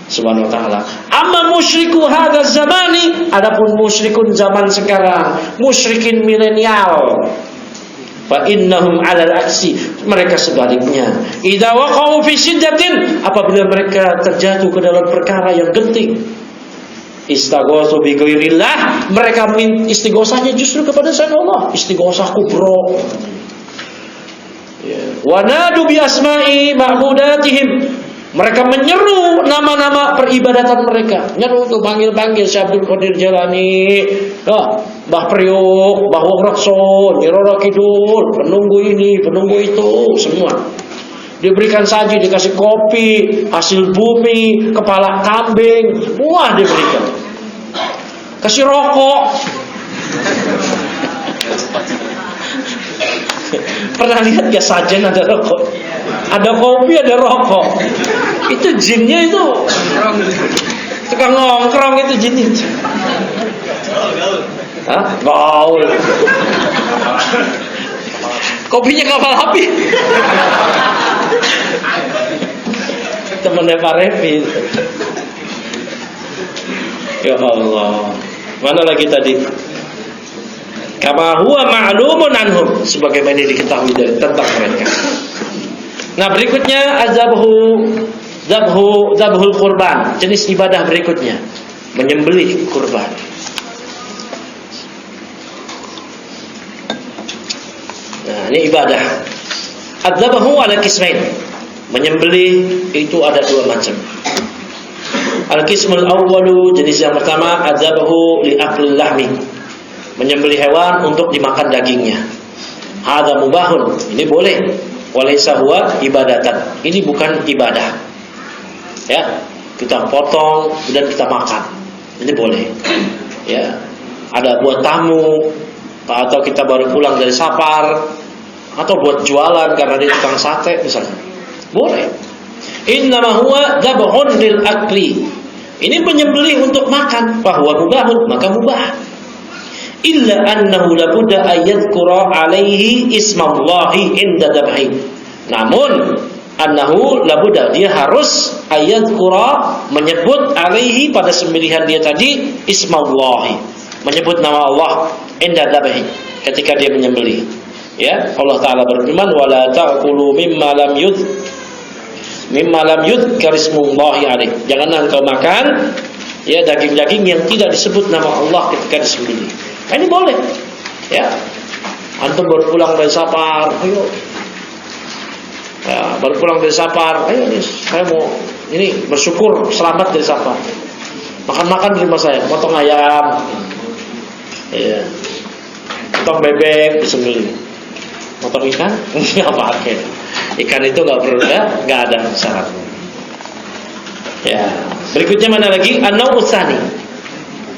Subhanahu wa ta'ala. Amma musyriku hadza zamani, adapun musyrikun zaman sekarang, musyrikin milenial, fa innahum 'alal aksi, mereka sebaliknya. Idza waqa'u fi syiddatin, apabila mereka terjatuh ke dalam perkara yang genting, istaghosu bi ghairillah, mereka istighosahnya justru kepada selain Allah, istighosah kubro. Wa nadu bi asma'i ma'budatihim, mereka menyeru nama-nama peribadatan mereka. Nyeru tuh, panggil-panggil Syekh Abdul Qadir Jalani, Mbah Priuk, Mbah Wong Rakso, Nyi Roro Kidul, penunggu ini, penunggu itu, semua. Diberikan saji, dikasih kopi, hasil bumi, kepala kambing, semua diberikan. Kasih rokok. Pernah lihat gak sajen ada rokok? Ada kopi, ada rokok. Itu jinnya itu. Tukang nongkrong itu jinnya. Gaul. Kopinya kapal api. Temennya Pak Revi. Ya Allah. Mana lagi tadi? Kama huwa ma'lumun anhum, sebagaimana diketahui tentang mereka. Nah, berikutnya zabhul kurban, jenis ibadah berikutnya, menyembelih kurban. Nah, ini ibadah. Adzabhu ala qismain, menyembelih itu ada dua macam. Al-qismul awwalu, jenis yang pertama, adzabhu li aklil lahmi, menyembelih hewan untuk dimakan dagingnya. Hadza mubahun, ini boleh. Walaysa huwa ibadatan, ini bukan ibadah. Ya, kita potong dan kita makan, ini boleh. ya, ada buat tamu, atau kita baru pulang dari safar, atau buat jualan karena dia tukang sate misalnya, boleh. Innama huwa dzabhun lil akli. Ini menyembelih untuk makan, bahwa mubahun, maka mubah. Illa annahu labudda ayyadhkura alaihi ismallahi inda dzabhi. Namun annahu labudda, dia harus ayyadhkura, menyebut alaihi pada sembelihan dia tadi ismallahi, menyebut nama Allah inda dzabhi, ketika dia menyembelih. Ya, Allah Ta'ala berfirman, wala ta'kulu mimma lam yudhkar ismullahi alaih. Janganlah engkau makan, ya, daging-daging yang tidak disebut nama Allah ketika disembelih. Nah, ini boleh. Ya, antum baru pulang dari safar, ayo. Ya, baru pulang dari safar, ayo nih, saya mau ini bersyukur selamat dari safar. Makan-makan di rumah saya, potong ayam, ya, potong bebek disembelih. Potong ikan nggak pakai. Ikan itu nggak perlu, nggak ada syarat. Ya, berikutnya mana lagi? An-naw' tsani.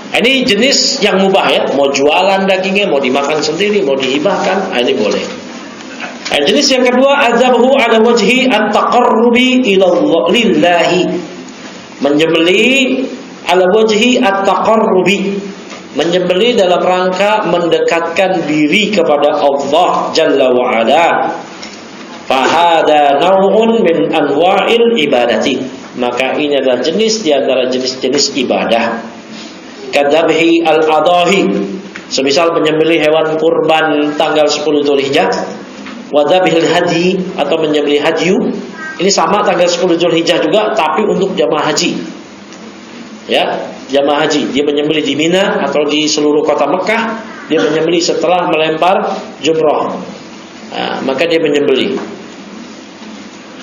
Ini jenis yang mubah, ya, mau jualan dagingnya, mau dimakan sendiri, mau dihibahkan, ini boleh. Jenis yang kedua, adzabhu ala wajhi at-taqarrubi ila Allah lillahi. Menyembelih ala wajhi at-taqarrubi, menyembelih dalam rangka mendekatkan diri kepada Allah Jalla wa Ala. Fahada naw'un min anwa'il ibadati. Maka ini adalah jenis di antara jenis-jenis ibadah. Kadzabhi al-adahi, semisal menyembelih hewan kurban tanggal 10 Dzulhijjah, wa dzabhil hadi, atau menyembelih hadyu. Ini sama tanggal 10 Dzulhijjah juga, tapi untuk jamaah haji. Ya, jamaah haji, dia menyembelih di Mina atau di seluruh kota Mekah, dia menyembelih setelah melempar jumrah. Nah, maka dia menyembelih.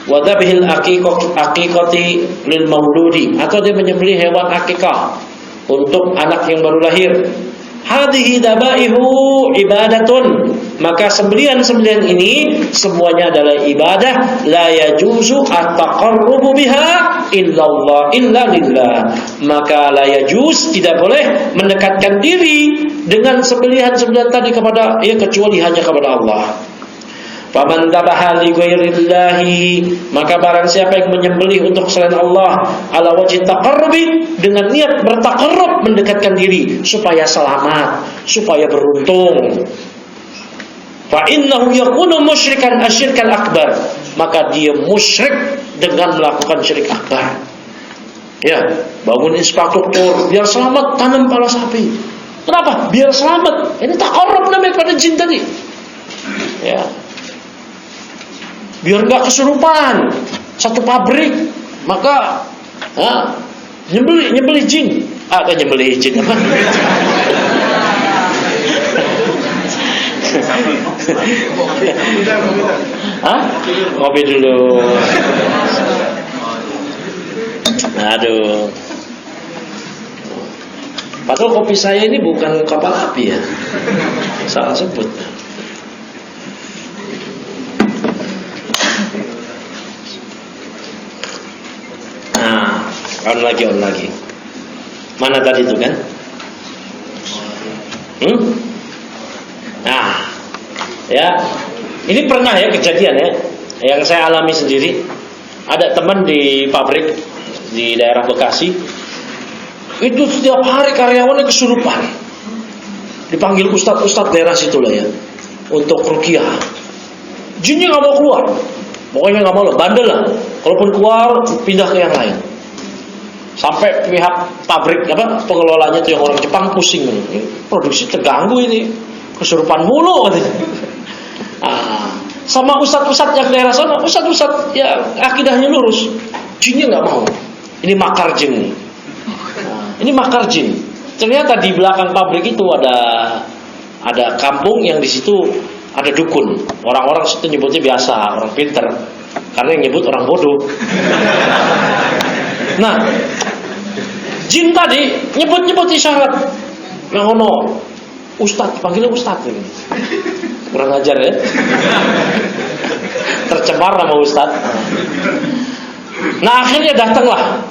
Wa dzabhil aqiqati lil mauludi, atau dia menyembelih hewan akikah untuk anak yang baru lahir. Hadhihi dabaihu ibadatun, maka sembelihan-sembelihan ini semuanya adalah ibadah. La yajuzu at-taqarrubu biha illallah illa lillah. Maka la yajuz, tidak boleh mendekatkan diri dengan sembelihan-sembelihan tadi kepada, ya, kecuali hanya kepada Allah. Faman dzabaha li ghairillahi, maka barang siapa yang menyembelih untuk selain Allah ala wajhi taqarrubi, dengan niat bertaqarrub, mendekatkan diri supaya selamat, supaya beruntung, fa innahu yakunu musyrikan asyirkal akbar, maka dia musyrik dengan melakukan syirik akbar. Ya, bangun infrastruktur biar selamat, tanam pala sapi. Kenapa? Biar selamat. Ini taqarrub namanya pada jin tadi. Ya, biar nggak kesurupan satu pabrik, maka nyembelih jin. Ada nyembelih jin apa? Ngopi dulu. Aduh. Padahal kopi saya ini bukan kapal api, ya. Salah sebut. On lagi. Mana tadi itu kan? Nah, ya, ini pernah, ya, kejadian, ya, yang saya alami sendiri. Ada teman di pabrik di daerah Bekasi, itu setiap hari karyawannya kesurupan. Dipanggil ustadz daerah situ lah, ya, untuk ruqyah. Jinnya nggak mau keluar, pokoknya nggak mau, bandel lah. Kalaupun keluar, pindah ke yang lain. Sampai pihak pabrik, pengelolanya itu yang orang Jepang, pusing, produksi terganggu ini, kesurupan mulu katanya. Sama ustadz-ustadz yang daerah sana, ustadz-ustadz ya akidahnya lurus, jinnya nggak mau. Ini makar jin. Ini makar jin. Ternyata di belakang pabrik itu ada kampung yang di situ ada dukun. Orang-orang situ nyebutnya biasa orang pinter, karena yang nyebut orang bodoh. Nah, jin tadi nyebut isyarat. Yang ono ustadz, panggilnya ustadz ini. Kurang ajar, ya. Tercemar nama ustadz. Nah, akhirnya datanglah,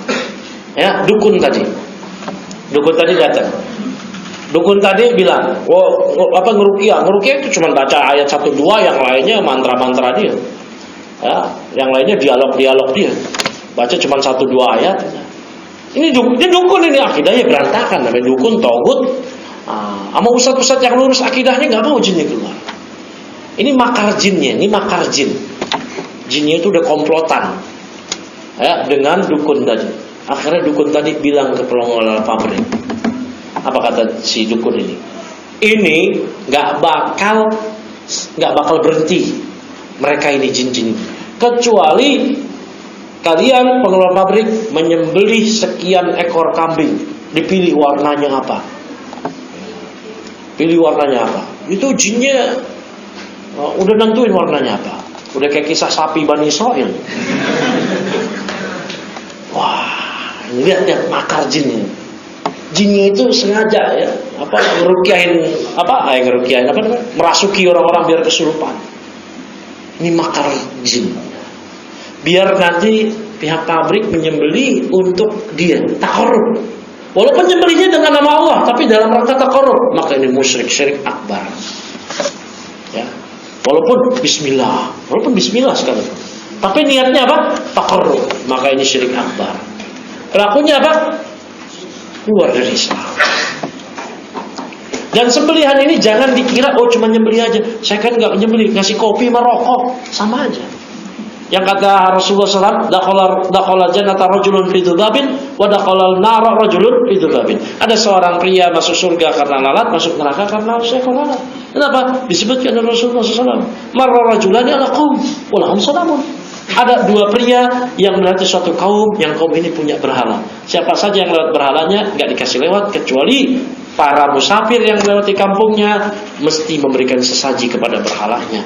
ya, dukun tadi. Dukun tadi datang. Dukun tadi bilang, ngeruqyah itu cuma baca ayat 1 2, yang lainnya mantra-mantra dia. Ya, yang lainnya dialog-dialog dia. Baca cuma 1 2 ayat. Ini dukun ini, akidahnya berantakan, namanya dukun togut. Sama ustaz-ustaz yang lurus akidahnya nggak mau jinnya keluar. Ini makar jinnya, ini makar jin. Jinnya itu udah komplotan ya dengan dukun tadi. Akhirnya dukun tadi bilang ke pengelola pabrik. Apa kata si dukun ini? Ini nggak bakal berhenti mereka ini jin-jin, kecuali kalian pengelola pabrik menyembelih sekian ekor kambing. Dipilih warnanya apa? Pilih warnanya apa? Itu jinnya udah nentuin warnanya apa. Udah kayak kisah sapi Bani Israil. Wah, lihat makar jinnya. Jinnya itu sengaja ya, ngeruqyahin merasuki orang-orang biar kesurupan. Ini makar jin. Biar nanti pihak pabrik menyembelih untuk dia takarrub. Walaupun nyembelihnya dengan nama Allah, tapi dalam rangka takarrub, maka ini musyrik, syirik akbar. Ya. Walaupun bismillah sekali. Tapi niatnya apa? Takarrub, maka ini syirik akbar. Pelakunya apa? Keluar dari Islam. Dan sembelihan ini jangan dikira cuma nyembelih aja. Saya kan nggak nyembelih, ngasih kopi sama rokok sama aja. Yang kata Rasulullah SAW, dakhala jannata rajulun fi dzabin wa dakhala an-nara rajulun fi dzabin. Ada seorang pria masuk surga karena lalat, masuk neraka karena seekor lalat. Kenapa? Disebutkan oleh Rasulullah SAW, marra rajulani ala qaum wa lahum salamun. Ada 2 pria yang melewati suatu kaum, yang kaum ini punya berhala. Siapa saja yang lewat berhalanya nggak dikasih lewat, kecuali para musafir yang melewati kampungnya mesti memberikan sesaji kepada berhalanya.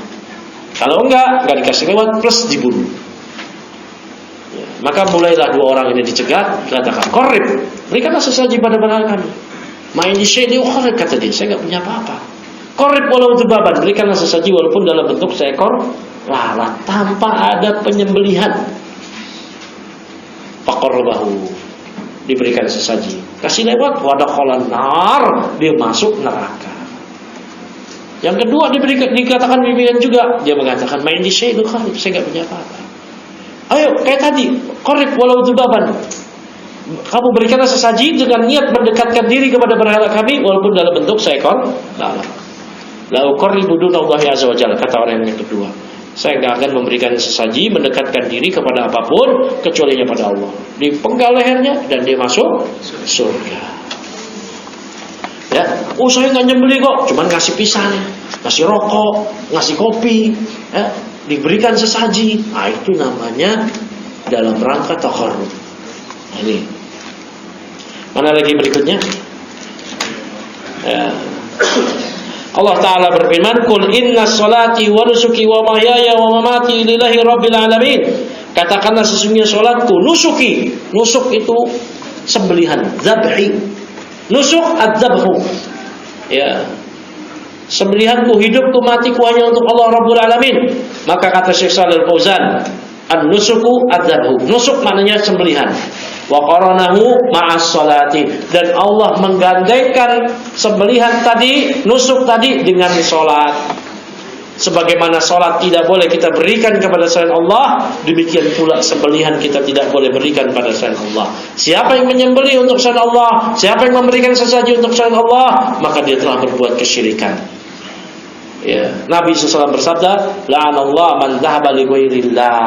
Kalau enggak dikasih lewat plus dibunuh. Ya, maka mulailah 2 orang ini dicegat, dikatakan qarrib, berikanlah sesaji pada berhala kami. Main di syai'u qarrib, kata dia, saya enggak punya apa-apa. Qarrib walau dzubaban, berikanlah sesaji walaupun dalam bentuk seekor lalat tanpa ada penyembelihan. Faqarrabahu, diberikan sesaji, kasih lewat, wa dakhalan nar, dia masuk neraka. Yang kedua dikatakan demikian juga, dia mengatakan main di syai'u qarrib, saya enggak punya apa-apa. Ayo kayak tadi, qarrib walau dzubaban, kamu berikanlah sesaji dengan niat mendekatkan diri kepada berhala kami walaupun dalam bentuk seekor lalat. La uqarribu dunallahi azza wajalla, kata orang yang kedua, saya enggak akan memberikan sesaji mendekatkan diri kepada apapun kecuali pada Allah. Dipenggal lehernya dan dia masuk surga. Ya, saya nggak nyembelih kok, cuman ngasih pisang, ngasih rokok, ngasih kopi, ya, diberikan sesaji. Nah, itu namanya dalam rangka takarrub. Nah, ini. Mana lagi berikutnya? Ya. Allah Ta'ala berfirman, Qul inna salati wa nusuki wa mahyaya wa mamati lillahi rabbil alamin. Katakanlah sesungguhnya salatku, nusuki. Nusuk itu sembelihan, zabhi. Nusuk adzabhu. Ya. Sembelihanku, hidupku, matiku hanya untuk Allah Rabbul Alamin. Maka kata Syekh Shalal Fauzan, an-nusuku adzabhu. Nusuk maknanya sembelihan. Wa qaranahu ma'as salati, dan Allah menggandengkan sembelihan tadi, nusuk tadi dengan salat. Sebagaimana salat tidak boleh kita berikan kepada selain Allah, demikian pula sembelihan kita tidak boleh berikan pada selain Allah. Siapa yang menyembelih untuk selain Allah, siapa yang memberikan sesaji untuk selain Allah, maka dia telah berbuat kesyirikan. Ya, Nabi SAW bersabda, la'anallahu man dhahaba li ghairillah.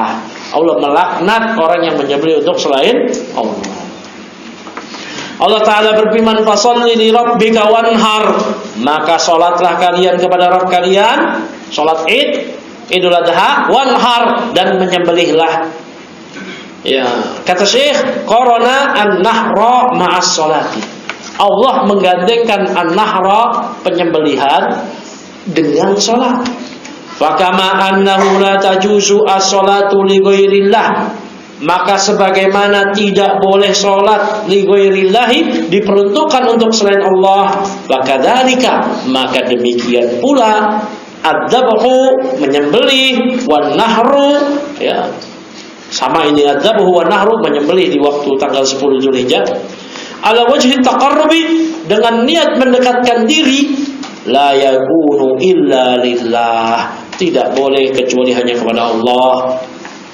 Allah melaknat orang yang menyembelih untuk selain Allah. Allah Ta'ala berfirman, fasalli li rabbika wanhar, maka salatlah kalian kepada Rabb kalian, salat Id, Idul Adha, wanhar, dan menyembelihlah. Ya, kata Syekh, qarana an-nahra ma'as salati. Allah menggandengkan an-nahra, penyembelihan, dengan salat. Fakama annahu la tajuzu as-salatu li ghairillah, maka sebagaimana tidak boleh salat li ghairillahi, diperuntukkan untuk selain Allah, wakadzalika, maka demikian pula adzabhu, menyembelih, wan nahru, ya sama ini adzabhu wan nahru, menyembelih di waktu tanggal 10 Zulhijjah, ala wajhi taqarrubi, dengan niat mendekatkan diri, la yakunu illa lillah, tidak boleh kecuali hanya kepada Allah.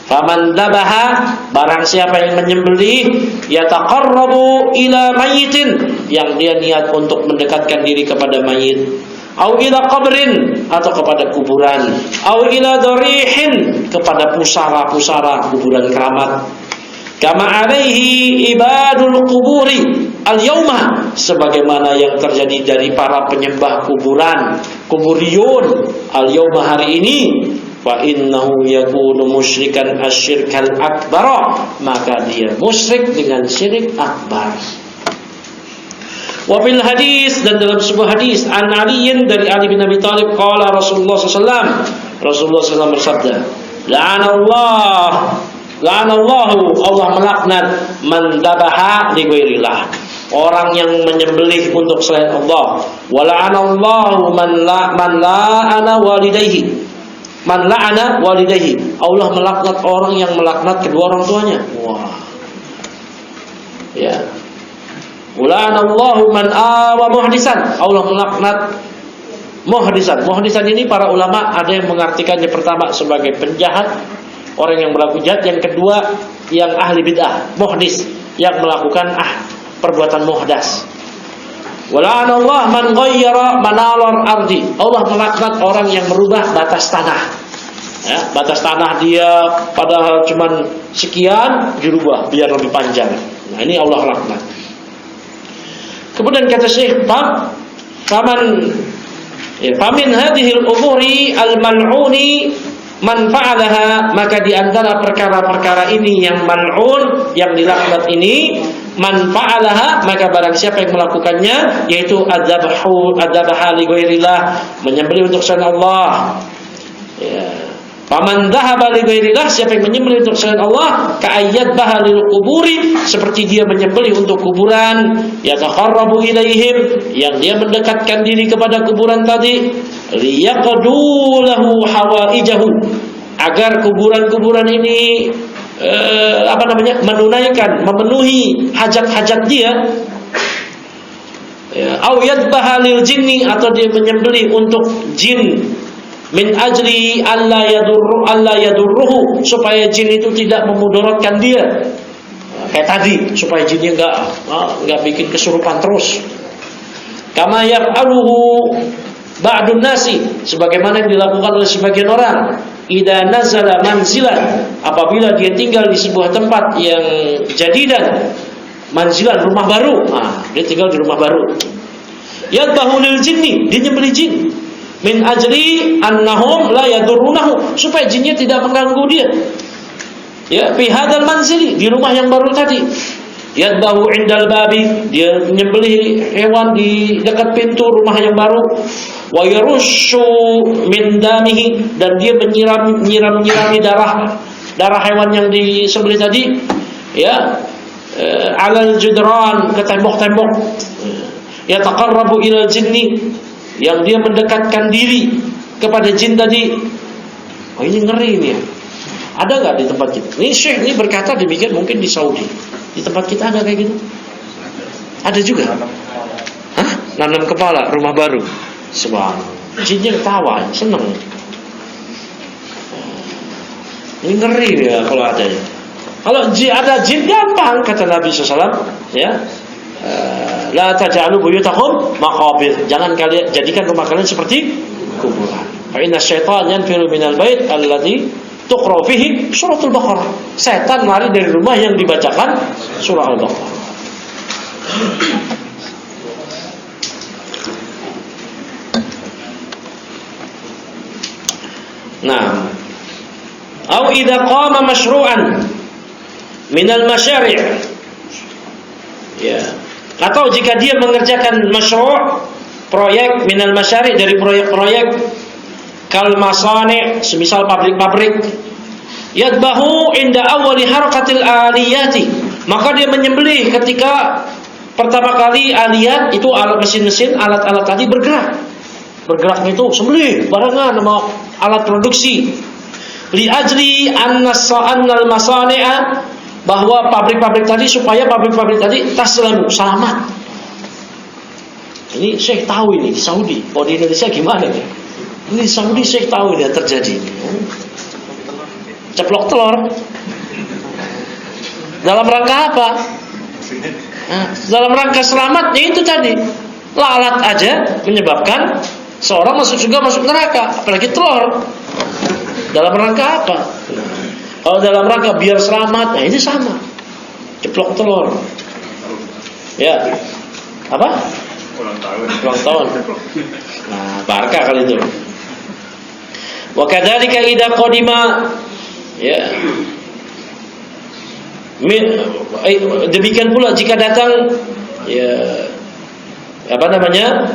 Faman dabaha, barang siapa yang menyembelih, yataqarrabu ila mayyitin, yang dia niat untuk mendekatkan diri kepada mayit, au ila qabrin, atau kepada kuburan, au ila darihin, kepada pusara-pusara kuburan keramat, kama alaihi ibadul quburi al-yauma, sebagaimana yang terjadi dari para penyembah kuburan, kuburiyun al-yauma, hari ini, fa innahu yakunu musyrikan asyirkal akbar, maka dia musyrik dengan syirik akbar. Wa fil hadis, dan dalam sebuah hadis, an Aliin, dari Ali bin Abi Thalib, qala Rasulullah SAW, Rasulullah SAW bersabda, la'anallahu, Allah melaknat, man dabaha li ghairillah, orang yang menyembelih untuk selain Allah, wa la'anallahu man la'ana walidayhi, man la'ana walidayhi, Allah melaknat orang yang melaknat kedua orang tuanya. Wah. Ya. La'anallahu man awa muhdisan, Allah melaknat muhdisan. Muhdisan ini para ulama ada yang mengartikannya pertama sebagai penjahat, orang yang melakukan jahat, yang kedua yang ahli bid'ah, muhdis, yang melakukan perbuatan muhdas. Wala'anallah man ghayyara manalar ardi, Allah melaknat orang yang merubah batas tanah. Ya, batas tanah dia padahal cuman sekian, dirubah biar lebih panjang. Nah, ini Allah laknat. Kemudian kata Syekh, famin hadhil umuri al-mal'uni man fa'alaha, maka di antara perkara-perkara ini yang mal'un, yang dilaknat ini, man fa'alaha, maka barang siapa yang melakukannya, yaitu adzabaha li ghairillah, menyembelih untuk selain Allah. Ya. Faman dhahaba li ghairillah, siapa yang menyembelih untuk selain Allah, ka'ayyad bahalil quburi, seperti dia menyembelih untuk kuburan, yataqarrabu ilaihim, yang dia mendekatkan diri kepada kuburan tadi, liyaqdu lahu hawaijahu, agar kuburan-kuburan ini memenuhi hajat-hajat dia. Au yadbaha lil jinni, atau dia menyembelih untuk jin, min ajli alla yadurruhu, supaya jin itu tidak memudaratkan dia. Kayak tadi, supaya jinnya enggak bikin kesurupan terus. Kama yaf'aluhu ba'dun nasi, sebagaimana yang dilakukan oleh sebagian orang, idza nazala manzilan, apabila dia tinggal di sebuah tempat yang jadidan, manzilan, rumah baru. Dia tinggal di rumah baru. Yadbahu lil jinni, dia nyembelih jin, min ajli annahum la yadurrunahu, supaya jinnya tidak mengganggu dia. Ya, fi hadzal manzili, di rumah yang baru tadi. Yadbahu indal babi, dia menyembelih hewan di dekat pintu rumah yang baru. Wa yarushu min damihi, dan dia menyirami darah hewan yang disembelih tadi, ya, alal judran, ke tembok-tembok. Yataqarrabu ilal jinni, yang dia mendekatkan diri kepada jin tadi. Oh, ini ngeri ini ya. Ada nggak di tempat kita? Ini Syekh ini berkata demikian, mungkin di Saudi. Di tempat kita ada kayak gitu? Ada juga. Hah? Nanam kepala, rumah baru. Subhanallah. Jinnya ketawa, seneng. Ini ngeri ya kalau ada ya. Kalau ada jin gampang, kata Nabi SAW, ya. La taj'alu buyutakum maqabir, jangan kalian jadikan rumah kalian seperti kuburan. Fa inna syaitan yanfiru minal bait alladzi tuqra fihi suratul Baqarah. Setan lari dari rumah yang dibacakan surah Al-Baqarah. Nah, au idza qama masyru'an minal masyari', ya, atau jika dia mengerjakan masyru', proyek, minal masyari', dari proyek-proyek, kal masani', semisal pabrik-pabrik, yadbahu inda awali harakatil aliyati, maka dia menyembelih ketika pertama kali aliyat, itu alat mesin-mesin, alat-alat tadi bergerak itu sembelih barengan sama alat produksi. Li ajli annal masani'a bahwa pabrik-pabrik tadi, supaya pabrik-pabrik tadi selalu selamat. Ini Syekh tahu ini Saudi. Oh, di Indonesia gimana nih? Ini Saudi Syekh tahu ini terjadi. Ceplok telur. Dalam rangka apa? Nah, dalam rangka selamatnya itu tadi. Lalat aja menyebabkan seorang masuk surga, masuk neraka, apalagi telur. Dalam rangka apa? Kalau dalam rangka biar selamat, nah ini sama. Ceplok telur. Ya. Apa? Ulang tahun. Ulang tahun. Nah, barkah kali itu. Wa kadzalika idza qadima, ya. Demikian pula jika datang, ya, apa namanya,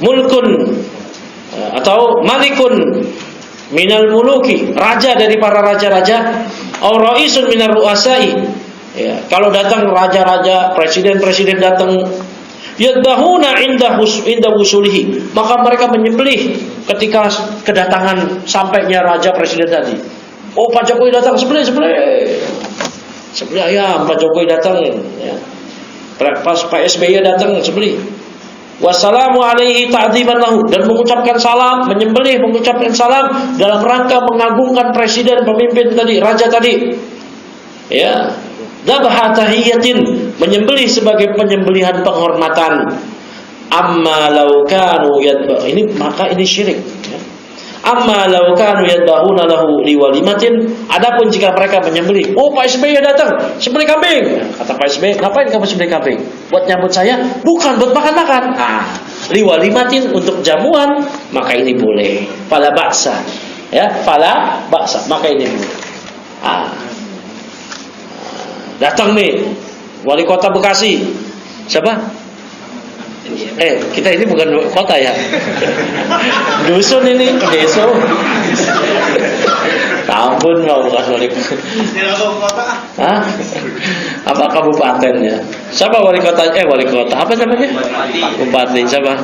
mulkun atau malikun minal muluki, raja dari para raja-raja, au raisun minar ru'asai, ya, kalau datang raja-raja, presiden-presiden datang, yadbahuna inda wusulihi, maka mereka menyembelih ketika kedatangan sampainya raja presiden tadi. Oh, Pak Jokowi datang, sembelih ayam. Pak Jokowi datang, ya. Pas Pak SBY datang, sembelih. Wassalamu alaihi ta'dziman lahu, dan mengucapkan salam, menyembelih, mengucapkan salam dalam rangka mengagungkan presiden, pemimpin tadi, raja tadi. Ya, dzabha tahiyatin, menyembelih sebagai penyembelihan penghormatan. Amma law kanu yadbah, ini maka ini syirik, ya. Amma law kanu yadbahuna lahu liwalimatin, adapun jika mereka menyembelih, oh Pak SBY datang, sembelih kambing. Kata Pak SBY, ngapain kamu sembelih kambing? Buat nyambut saya? Bukan, buat makan-makan. Liwalimatin, untuk jamuan, maka ini boleh. Fala ba'sa, ya, fala ba'sa, maka ini boleh. Datang nih wali kota Bekasi. Siapa? Kita ini bukan kota ya. Dusun ini, desa. Ampun, mau bukan wali kota. Hah? Apa kabupatennya? Siapa wali kota? Wali kota. Apa namanya? Bupati. Siapa?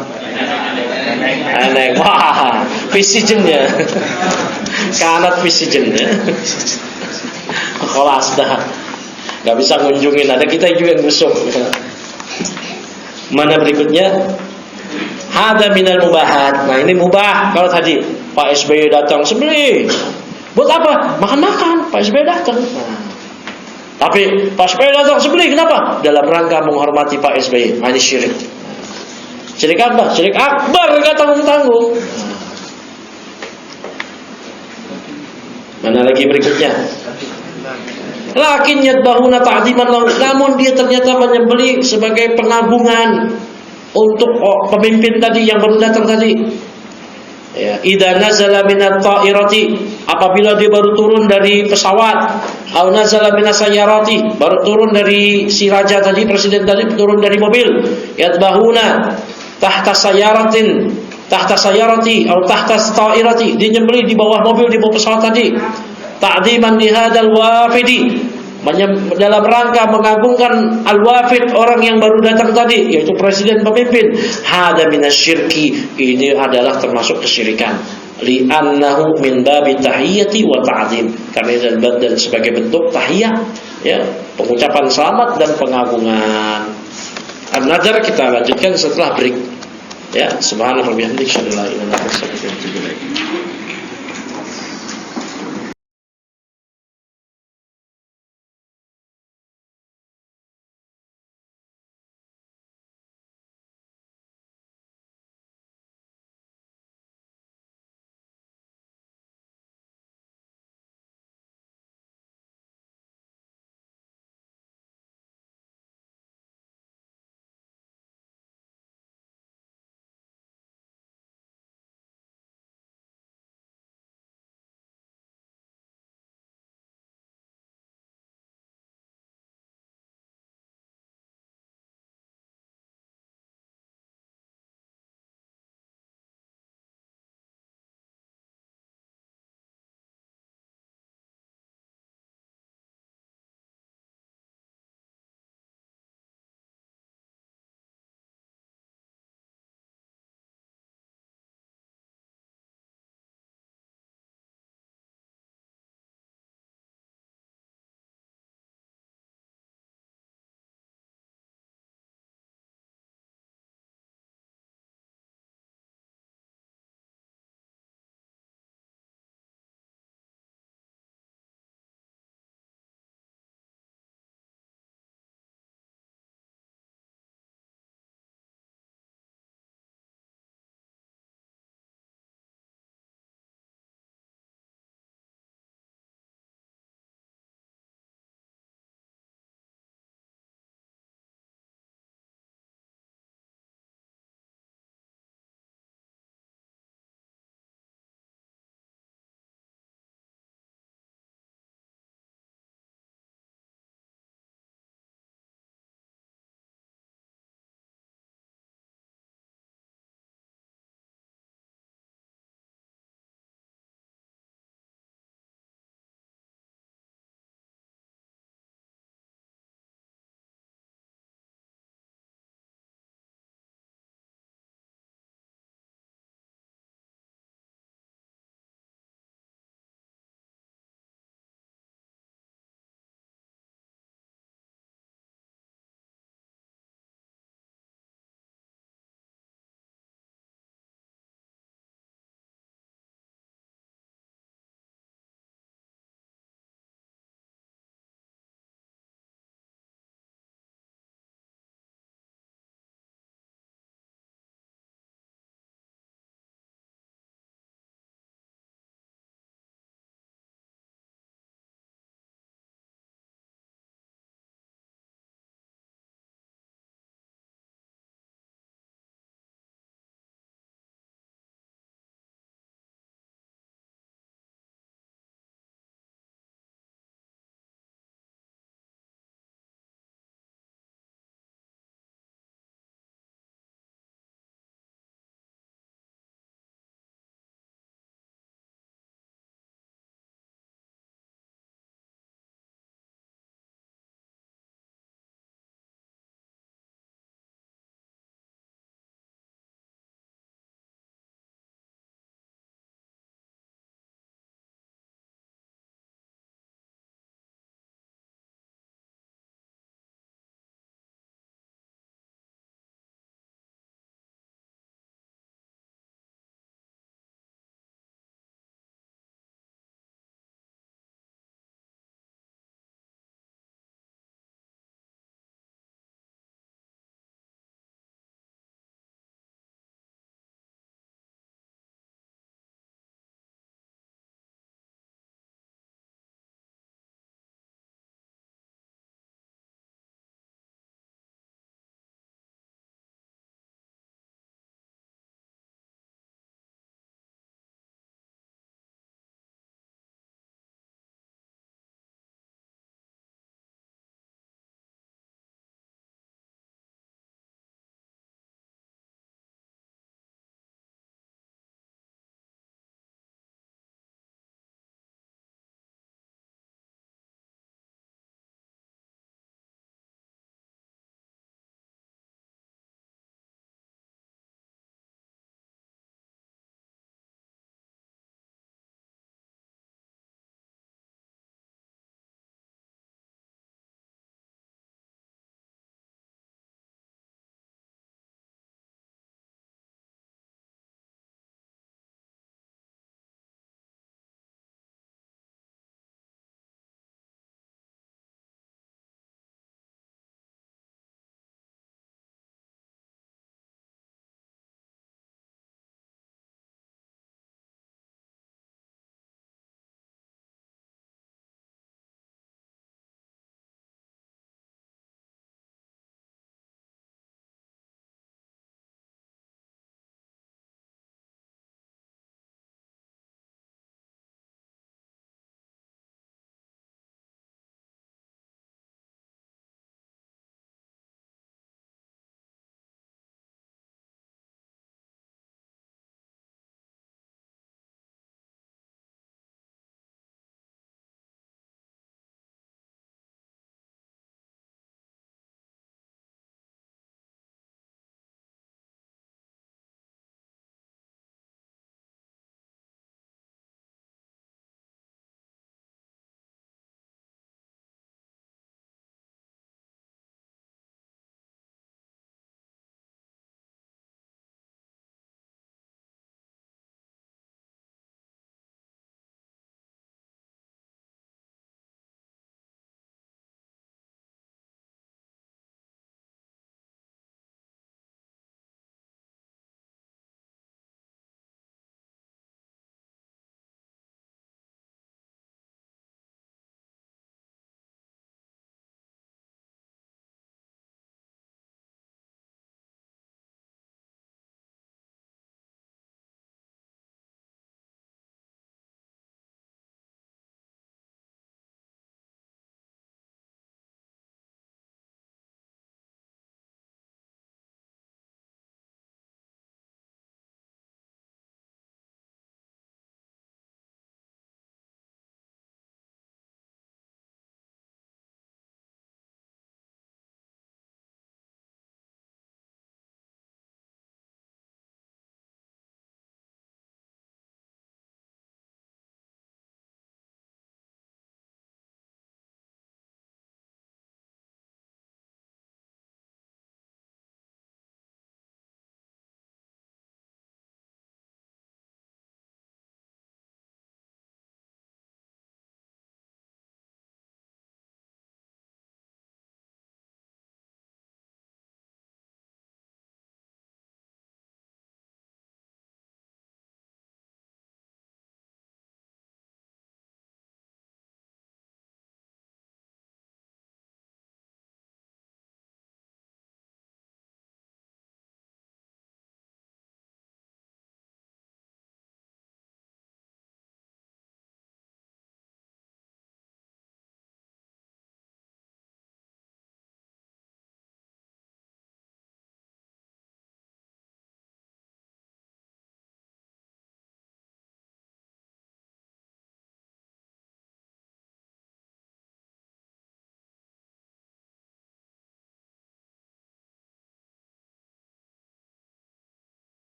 Aneh. Wah, Presidennya. Kanat Presidennya. Kelas dah. Gak bisa ngunjungin. Ada kita juga yang busuk. Mana berikutnya? Hada minal mubahat. Nah, ini mubah. Kalau tadi Pak SBY datang, sembelih. Buat apa? Makan-makan. Pak SBY datang. Nah, tapi Pak SBY datang, sembelih. Kenapa? Dalam rangka menghormati Pak SBY. Nah, ini syirik. Syirik apa? Syirik akbar, gak tanggung-tanggung. Mana lagi berikutnya? Lakin yadbahuna ta'dziman lahu, namun dia ternyata menyembelih sebagai pengagungan untuk pemimpin tadi yang baru datang tadi. Ya, idza nazala minat ta'irati, apabila dia baru turun dari pesawat, au nazala minas sayyarati, baru turun dari si raja tadi, presiden tadi turun dari mobil, yadbahuna tahta sayyaratin, tahta sayyarati atau tahta ta'irati, dia nyembelih di bawah mobil, di bawah pesawat tadi. Ta'dziman li hadzal wafidi, dalam rangka mengagungkan al-wafid, orang yang baru datang tadi, yaitu presiden pemimpin. Hada minasyirki, ini adalah termasuk kesyirikan. Li'annahu min babi tahiyyati wa ta'dzim, karena dan sebagai bentuk tahiyah, ya, pengucapan selamat dan pengagungan. An-Nadhr kita lanjutkan setelah break. Ya, subhanallah wa bihamdihi, asyhadu an la ilaha illa anta, astaghfiruka wa atubu ilaik.